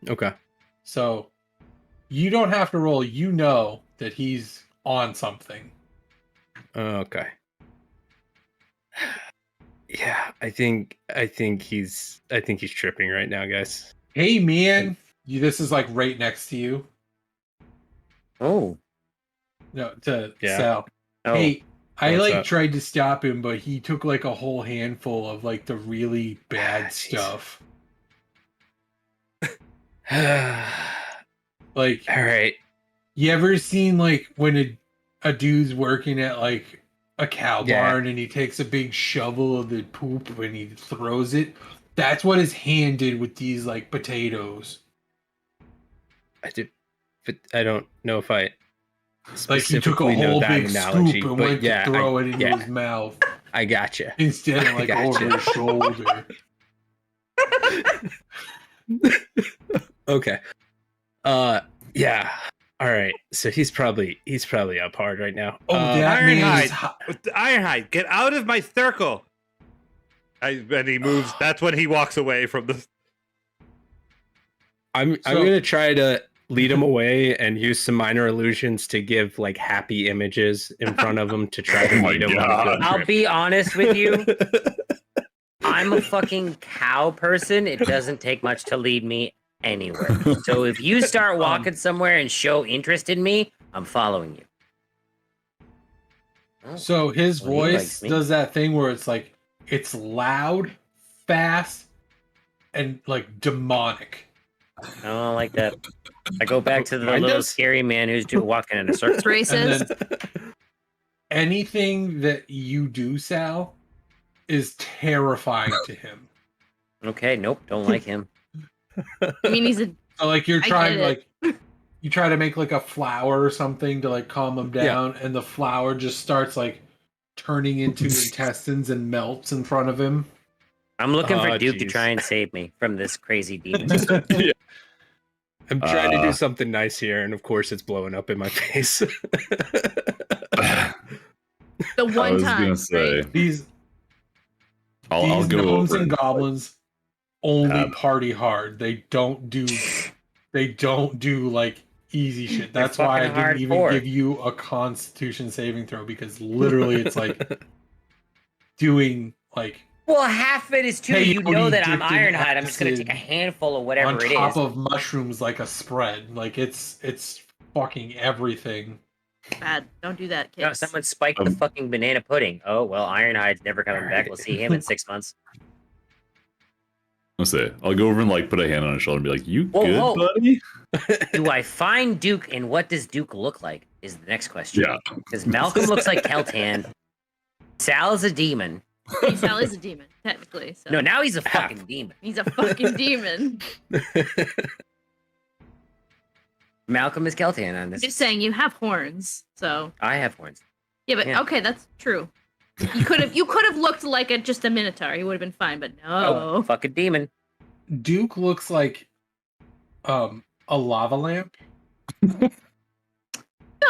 Okay. So you don't have to roll. You know that he's on something. Okay. Yeah, I think he's tripping right now, guys. Hey, man, this is like right next to you. Oh. No, to Yeah. Sal. Oh. Hey, I What's like up? tried to stop him, but he took like a whole handful of like the really bad Jeez. stuff. All Like, right. you ever seen like when a dude's working at like a cow Yeah. barn and he takes a big shovel of the poop and he throws it? That's what his hand did with these like potatoes. I did, but I don't know if I Like he took a specifically know whole that big analogy, scoop and but went yeah, to throw it into yeah. his mouth I gotcha. instead of like Gotcha. over his shoulder. Okay. Yeah. All right. So he's probably up hard right now. Oh, that man Ironhide. is hot. Ironhide, get out of my circle! And he moves. That's when he walks away from the. I'm gonna try to lead him away and use some minor illusions to give like happy images in front of him to try to Oh my lead him on a God. good I'll trip. be honest with you. I'm a fucking cow person. It doesn't take much to lead me anywhere. So if you start walking somewhere and show interest in me, I'm following you. Oh, So his well, he likes voice me. does that thing where it's like it's loud, fast, and like demonic. I don't like that. I go back to the Mine little does? scary man who's walking in a circle. It's racist. And then anything that you do, Sal, is terrifying to him. Okay, nope, don't like him. I mean, he's a So like you're I trying get it. like you try to make like a flower or something to like calm him down, and the flower just starts like turning into intestines and melts in front of him. I'm looking for Oh, Duke to jeez. try and save me from this crazy demon. I'm trying to do something nice here, and of course, it's blowing up in my face. I the one was time. gonna say, right? These I'll go gnomes over. and goblins only Have- party hard. They don't do like easy shit. They're That's why I fucking didn't even hardcore. give you a Constitution saving throw, because literally it's like doing like Well, half of it is too. Hey, You know Odie that I'm dipped in Ironhide. I'm just gonna take a acid handful of whatever on it top is. of mushrooms like a spread. Like it's fucking everything. Bad. Don't do that, No, kids. someone spiked the fucking banana pudding. Oh well, Ironhide's never coming back. We'll see him in 6 months. I'll say, I'll go over and like put a hand on his shoulder and be like, "You Whoa, good, whoa. buddy?" Do I find Duke, and what does Duke look like? Is the next question. Yeah. Because Malcolm looks like Keltan. Sal is a demon. Sal is a demon, technically. So. No, now he's a Half. fucking demon. He's a fucking demon. Malcolm is Keltan on this. Just saying, you have horns, so I have horns. yeah. But Yeah. okay, that's true. You could have looked like just a minotaur. He would have been fine, but Oh, no. fucking demon. Duke looks like a lava lamp. No,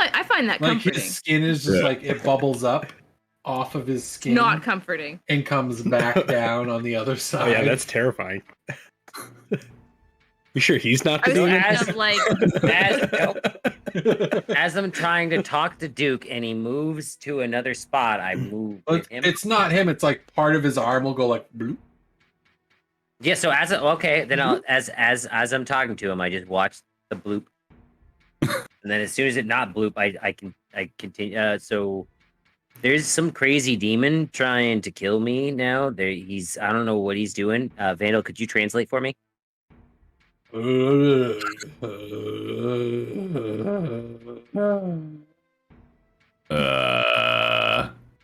I find that Like comforting. his skin is just Yeah. like it bubbles up off of his skin Not comforting. and comes back down on the other Oh side. yeah, that's terrifying. You sure he's not I the was demon? thinking of like As I'm trying to talk to Duke and he moves to another spot, I move But with him. it's not him. It's like part of his arm will go like bloop. Yeah, so then I'll as I'm talking to him, I just watch the bloop, and then as soon as it not bloop, I continue. So there's some crazy demon trying to kill me now. I don't know what he's doing. Vandal, could you translate for me?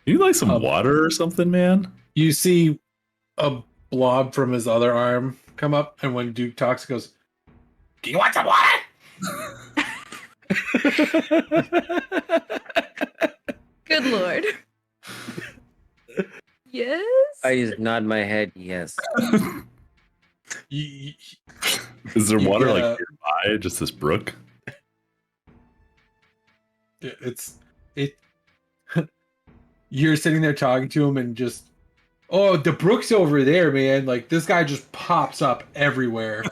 You like some water or something, man? You see a blob from his other arm come up, and when Duke talks, he goes, "Do you want some water?" good lord. Yes. I just nod my head. Yes. You- Is there You water get like a- nearby? Just this brook? it's it. You're sitting there talking to him, and just, oh, the brook's over there, man. Like this guy just pops up everywhere.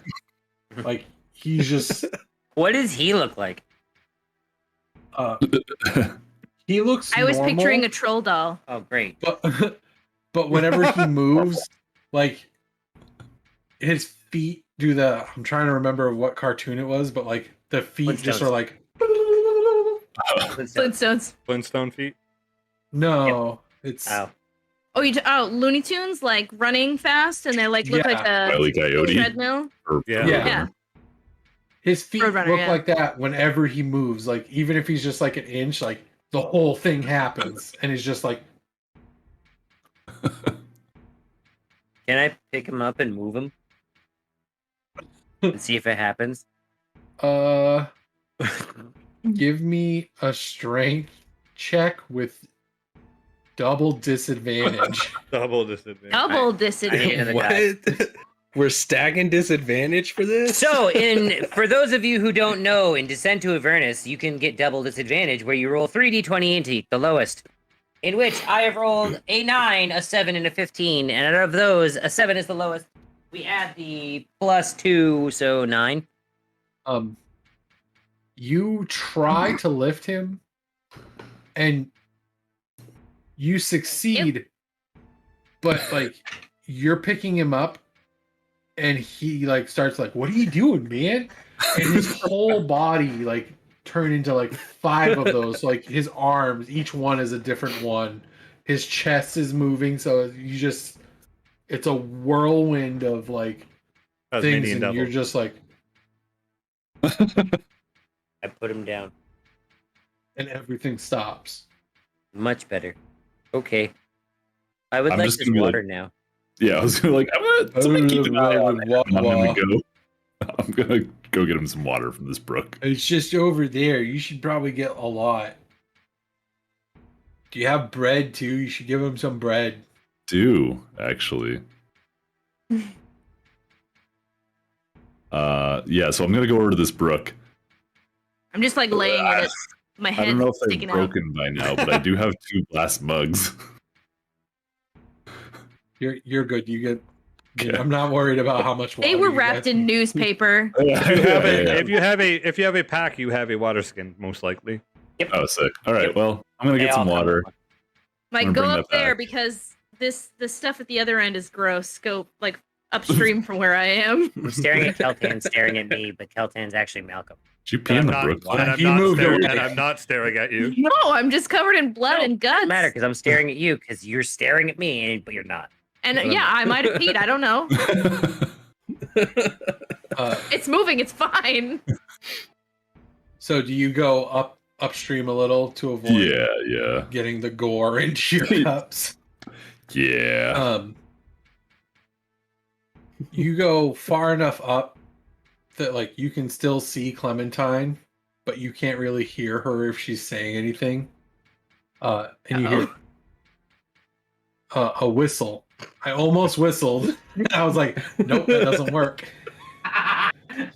Like he's just. What does he look like? He looks. I was normal, picturing a troll doll. Oh, great. but whenever he moves, like his feet do the. I'm trying to remember what cartoon it was, but like the feet just Flintstones. are like. Flintstones. Flintstone feet. No, it's Ow. Oh, Looney Tunes, like running fast, and they like look like a Wile E. Coyote? treadmill. Or- Yeah. Yeah. Yeah. his feet Roadrunner, look yeah. like that whenever he moves. Like even if he's just like an inch, like the whole thing happens, and he's just like. Can I pick him up and move him? And see if it happens? Give me a strength check with double disadvantage. Double disadvantage. Double I need disadvantage. another guy. What? We're stacking disadvantage for this? So, for those of you who don't know, in Descent to Avernus, you can get double disadvantage where you roll 3d20 into the lowest. In which I have rolled a 9, a 7, and a 15, and out of those, a 7 is the lowest. We add the +2, so 9. You try to lift him, and you succeed, but like you're picking him up, and he like starts like, "What are you doing, man?" And his whole body like turned into like 5 of those. Like his arms, each one is a different one. His chest is moving, so you just it's a whirlwind of like things, Tasmanian and you're devil. just like, I put him down. and everything stops. Much better. Okay. I would I'm like just this gonna be like- water now. Yeah, I was gonna like, somebody keep an eye on that. I'm gonna go. I'm gonna go get him some water from this brook. It's just over there. You should probably get a lot. Do you have bread too? You should give him some bread. Do actually. Yeah, so I'm gonna go over to this brook. I'm just like laying in it. My I head don't know if they're sticking out. broken by now, but I do have 2 glass mugs. You're good. You get. Okay. I'm not worried about how much water. They were you wrapped get. in newspaper. If you have a pack, you have a water skin, most likely. Oh, sick. All right, well, I'm gonna They get all some come water. with Like, I'm go gonna bring up that there back. because the stuff at the other end is gross. Go like upstream from where I am. I'm staring at Keltan, staring at me, but Keltan's actually Malcolm. Did you pee in the brook? He moved away. And I'm not staring at you. No, I'm just covered in blood and guts. Doesn't matter because I'm staring at you because you're staring at me, but you're not. And yeah, I might have peed. I don't know. It's moving. It's fine. So do you go upstream a little to avoid Yeah. getting the gore into your cups? Yeah. You go far enough up that like you can still see Clementine, but you can't really hear her if she's saying anything. And you hear a whistle. I almost whistled. I was like, nope, that doesn't work.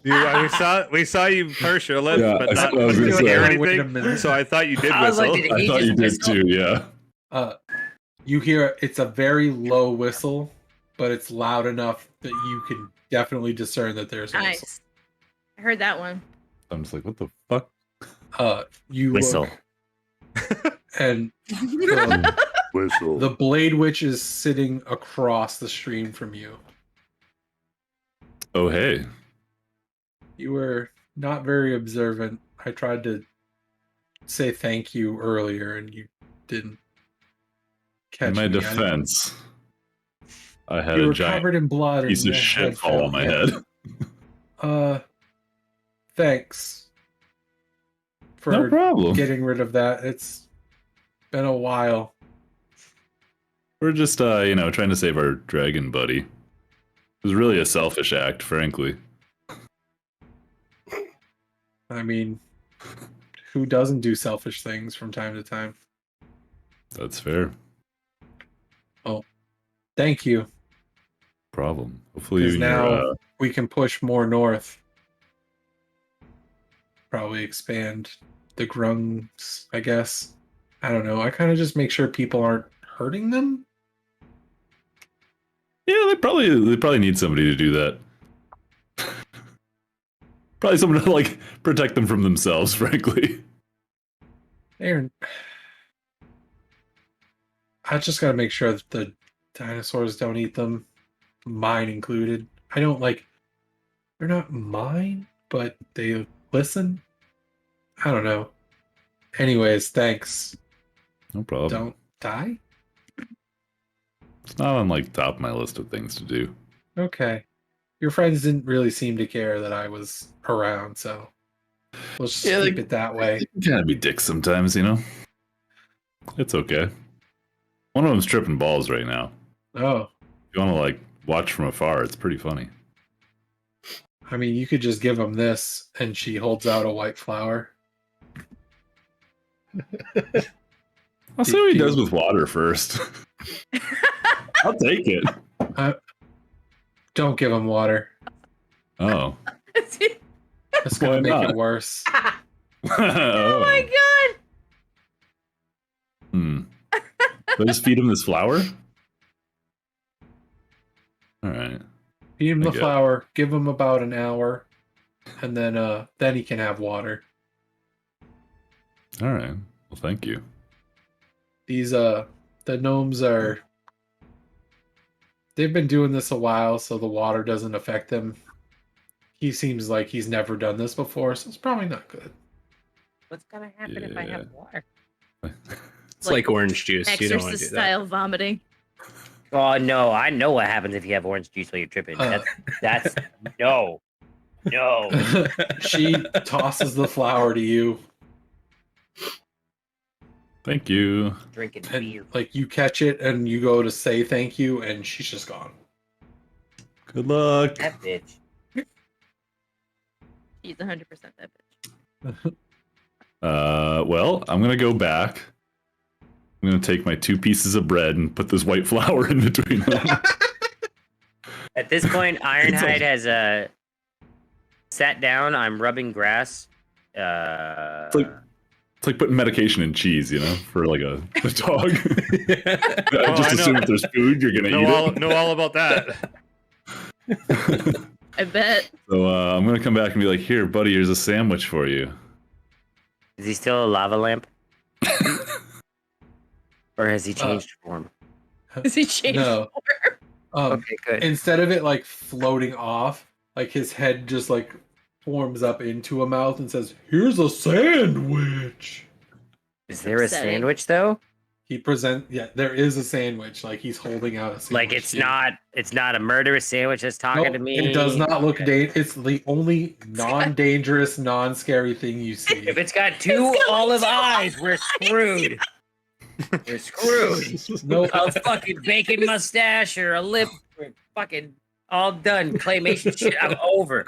We saw you purse your lips, Yeah, but I not was gonna hear say. Wait a anything. minute. So I thought you did I was like, whistle. did he I thought just you did whistle? too, yeah. You hear it's a very low whistle, but it's loud enough that you can definitely discern that there's a whistle. Nice. I heard that one. I'm just like, what the fuck? You Whistle. look, and Whistle. the Blade Witch is sitting across the stream from you. Oh, hey. You were not very observant. I tried to say thank you earlier, and you didn't catch In my me. defense, I had You a were giant covered in blood. and piece of your shit head fall fell. on my Yeah. head. Thanks for No problem. getting rid of that. It's been a while. We're just, trying to save our dragon buddy. It was really a selfish act, frankly. I mean, who doesn't do selfish things from time to time? That's fair. Thank you. Problem. Hopefully, Because you now we can push more north. Probably expand the grungs, I guess. I don't know. I kind of just make sure people aren't hurting them. yeah, they probably need somebody to do that. Probably someone to like protect them from themselves, frankly. Aaron, I just gotta make sure that the dinosaurs don't eat them, mine included. I don't like. They're not mine, but they listen. I don't know. Anyways, thanks. No problem. Don't die. It's not on like top of my list of things to do. Okay. Your friends didn't really seem to care that I was around, so we'll just Yeah, keep it that way. They can kind of be dicks sometimes, you know. It's okay. One of them's tripping balls right now. Oh, If you want to like watch from afar, it's pretty funny. I mean, you could just give them this, and she holds out a white flower. I'll see what he does with water first. I'll take it. Don't give him water. Oh. That's gonna Why make not? it worse. Oh my god! Hmm. Do I just feed him this flower? All right. Feed him the Okay. flower. Give him about an hour. and then he can have water. All right. Well, thank you. These the gnomes are. They've been doing this a while, so the water doesn't affect them. He seems like he's never done this before, so it's probably not good. What's gonna happen if I have water? It's like orange juice. You don't want to Exorcist do that. style vomiting. Oh no, I know what happens if you have orange juice while you're tripping. That's no. She tosses the flower to you, Thank you. Drinking and beer. like you catch it, and you go to say thank you, and she's just gone. Good luck. That bitch. She's 100% that bitch. Well, I'm gonna go back. I'm gonna take my 2 pieces of bread and put this white flour in between them. At this point, Ironhide has sat down. I'm rubbing grass. It's like putting medication in cheese, you know, for like a dog. I just I know. assume if there's food, you're gonna eat it. Know all about that. I bet. So I'm gonna come back and be like, "Here, buddy, here's a sandwich for you." Is he still a lava lamp? Or has he changed form? Is he changed? No. Okay, good. Instead of it like floating off, like his head just like forms up into a mouth and says, "Here's a sandwich." Is there a upsetting. sandwich though? Yeah, there is a sandwich. Like he's holding out a sandwich. Like it's to you. not a murderous sandwich that's talking Nope, to me. It does not look it's the only non-dangerous, non-scary thing you see. If it's got 2 olive eyes, we're screwed. We're screwed. No, A fucking bacon mustache or a lip. We're fucking all done. Claymation shit. I'm over.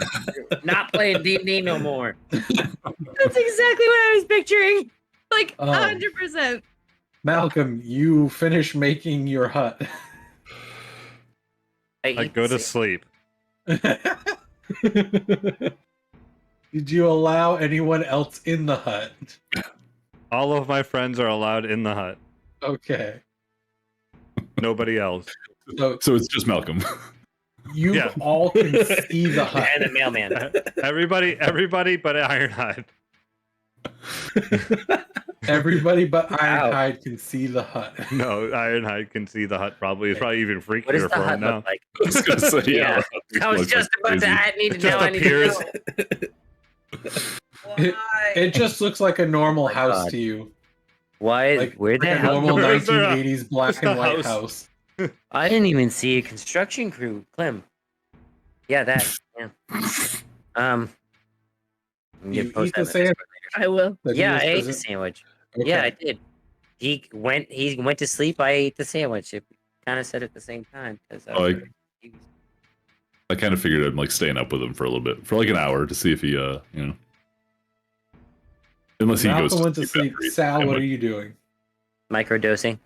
Not playing D&D no more. That's exactly what I was picturing. Like Oh. 100%. Malcolm, you finish making your hut. I eat go to the sleep. Did you allow anyone else in the hut? All of my friends are allowed in the hut. Okay. Nobody else. So it's just Malcolm. You Yeah. all can see the hut. And the mailman. Everybody but Ironhide. Everybody but Ironhide can see the hut. No, Ironhide can see the hut probably. It's probably even What does freakier the for hut him now. look like? I was gonna say, Yeah. I was looks just like about to. crazy. I need to It know. just I need to appears. know. It- Why? It just looks like a normal Oh my house God. to you. Why? Like, Where the like a hell? normal Where's the- 1980s black where's the and white house? house. I didn't even see a construction crew, Clem. Yeah, that. Yeah. I'm You gonna post eat the that in sandwich. I will. that he Yeah, was I ate the present- sandwich. Okay. Yeah, I did. He went to sleep. I ate the sandwich. It kind of said at the same time. I kind of figured I'd like staying up with him for a little bit, for like an hour, to see if he, unless he goes Malcolm went to sleep. after he- Sal, what are you doing? Microdosing.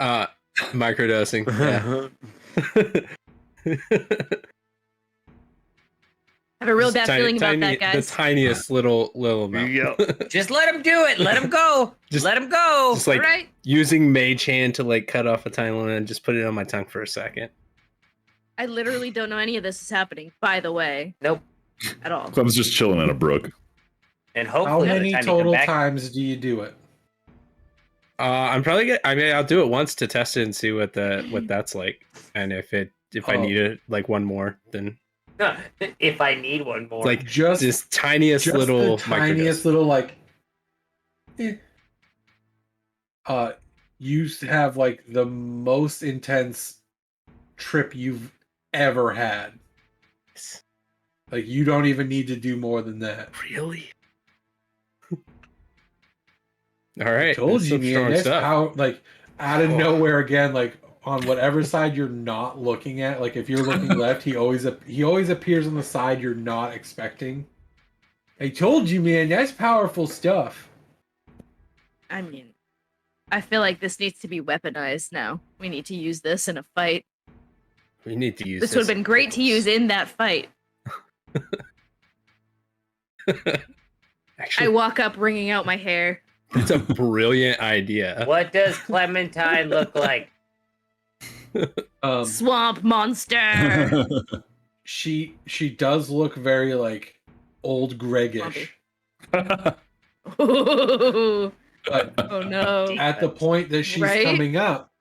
Microdosing. Yeah. I have a real bad Tiny- feeling about tiny- that, guys. The tiniest little amount. Yeah. Just let him do it. Let him go. Just- let him go. Just like All right. using mage hand to like cut off a tiny one and just put it on my tongue for a second. I literally don't know any of this is happening, by the way. Nope. At all. Clem's just chilling in a brook. And How hopefully, by the many time you come total back, times do you do it? I'm probably I'll do it once to test it and see what that's like, and if I Oh. need it like one more, then if I need one more, like Just this tiniest just little the tiniest little like. You have like the most intense trip you've ever had. Like you don't even need to do more than that. Really? All right, I told that's you, some man. strong That's stuff. how like out of Oh. nowhere again, like on whatever side you're not looking at. Like if you're looking left, he always appears on the side you're not expecting. I told you, man. That's powerful stuff. I mean, I feel like this needs to be weaponized now. We need to use this in a fight. We need to use This would have been great to use in that fight. I Actually, walk up, wringing out my hair. it's a brilliant idea. what does Clementine look like? Swamp monster. She does look very like old Gregish. Oh But no! at the point that she's Right? coming up,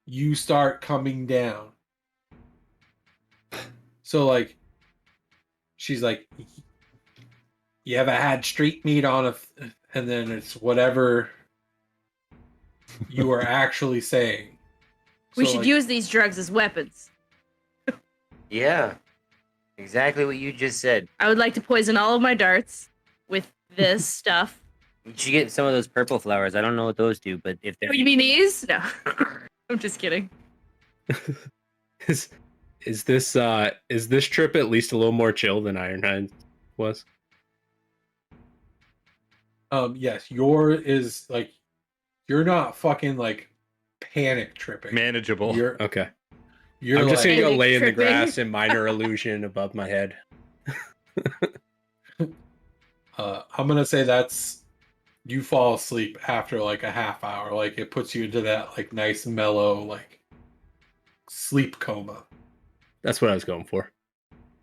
you start coming down. So like, she's like, you ever had street meat on and then it's whatever you are actually saying. We So, should like, use these drugs as weapons. Yeah, exactly what you just said. I would like to poison all of my darts with this stuff. You should get some of those purple flowers. I don't know what those do, but if they're Oh, you mean these? No, I'm just kidding. Is this trip at least a little more chill than Ironhide was? Yes, yours is like, you're not fucking like panic tripping. Manageable. You're Okay. you're I'm just like, gonna go Panic lay in the tripping. grass in minor illusion above my head. I'm gonna say that's you fall asleep after like a half hour. Like it puts you into that like nice mellow like sleep coma. That's what I was going for.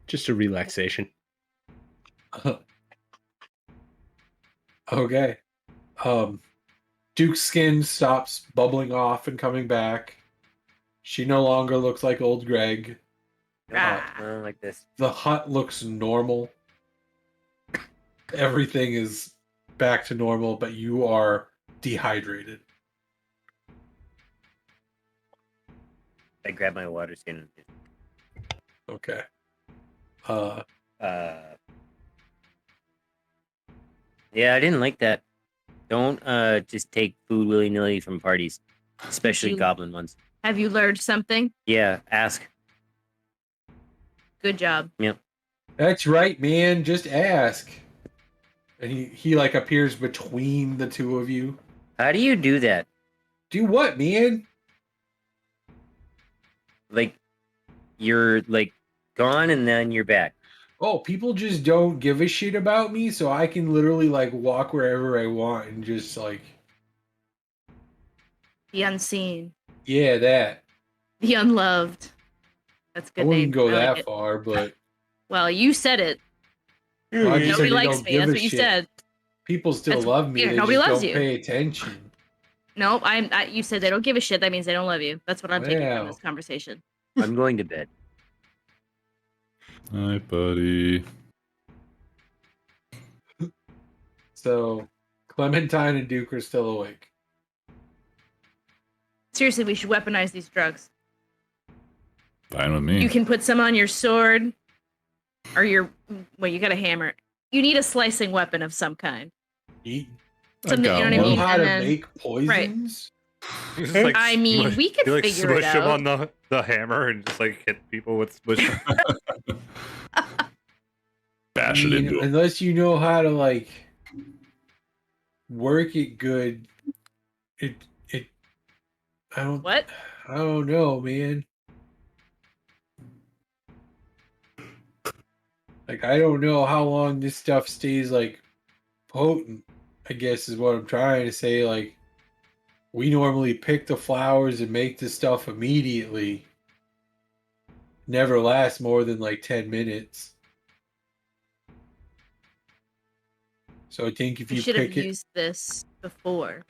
Just a relaxation. Okay. Duke's skin stops bubbling off and coming back. She no longer looks like old Greg. Ah. I don't like this. The hut looks normal. Everything is back to normal, but you are dehydrated. I grab my water skin. Okay. Yeah, I didn't like that. Don't just take food willy nilly from parties, especially You- goblin ones. Have you learned something? Yeah, ask. Good job. That's right, man. Just ask. And he like appears between the two of you. How do you do that? Do what, man? Like, you're like gone and then you're back. Oh, people just don't give a shit about me, so I can literally like walk wherever I want and just like, The unseen. yeah, that. The unloved. That's a I good wouldn't name. go I like that it. far, but Well, you said it. Well, I just Nobody said they likes don't me. give That's a what you shit. said. People still That's- love me. yeah, They nobody just loves don't you. pay attention. No, you said they don't give a shit. That means they don't love you. That's what I'm taking from Wow. this conversation. I'm going to bed. Hi, buddy. So Clementine and Duke are still awake. Seriously, we should weaponize these drugs. Fine with me. You can put some on your sword, or you got a hammer. You need a slicing weapon of some kind. You Something, you know what I know mean? how And to then- make poisons? Just, like, I mean, smush- we could you, like, figure it smush them out. on the hammer and just like hit people with smush. Bash I it mean, into him. unless you know how to like work it good, it I don't What? I don't know, man. Like I don't know how long this stuff stays like potent, I guess is what I'm trying to say. Like we normally pick the flowers and make the stuff immediately. Never lasts more than like 10 minutes. So I think if We you should have pick it, used this before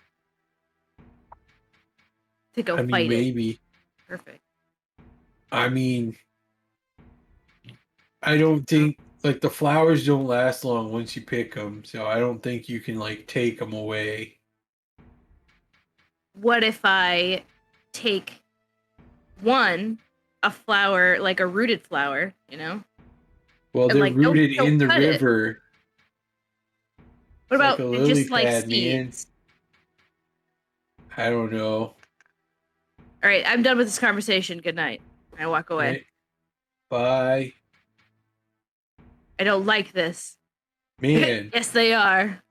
to go I mean, fight it. maybe. Perfect. I mean, I don't think like the flowers don't last long once you pick them, so I don't think you can like take them away. What if I take a flower, like a rooted flower, you know? Well, And, they're like, don't- rooted don't in the cut it. river. What It's like about a lily just like pad, man. seeds? I don't know. All right, I'm done with this conversation. Good night. I walk away. Right? Bye, I don't like this. man. Yes, they are.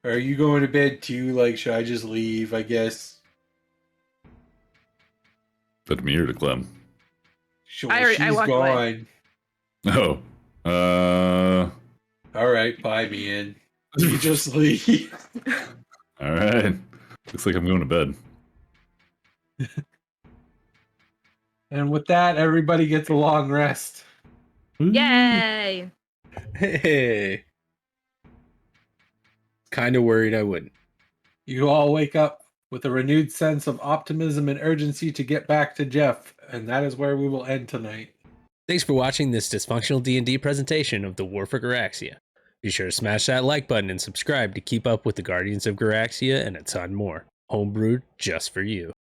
Are you going to bed too? Like, should I just leave? I guess. But me or to Clem? Sure, I she's walked away. gone. Oh. All right, bye, man. You just leave. All right. Looks like I'm going to bed. And with that, everybody gets a long rest. Yay! Hey. Kind of worried I wouldn't. You all wake up with a renewed sense of optimism and urgency to get back to Jeff, and that is where we will end tonight. Thanks for watching this dysfunctional D&D presentation of the War for Garaxia. Be sure to smash that like button and subscribe to keep up with the Guardians of Garaxia and a ton more. Homebrewed just for you.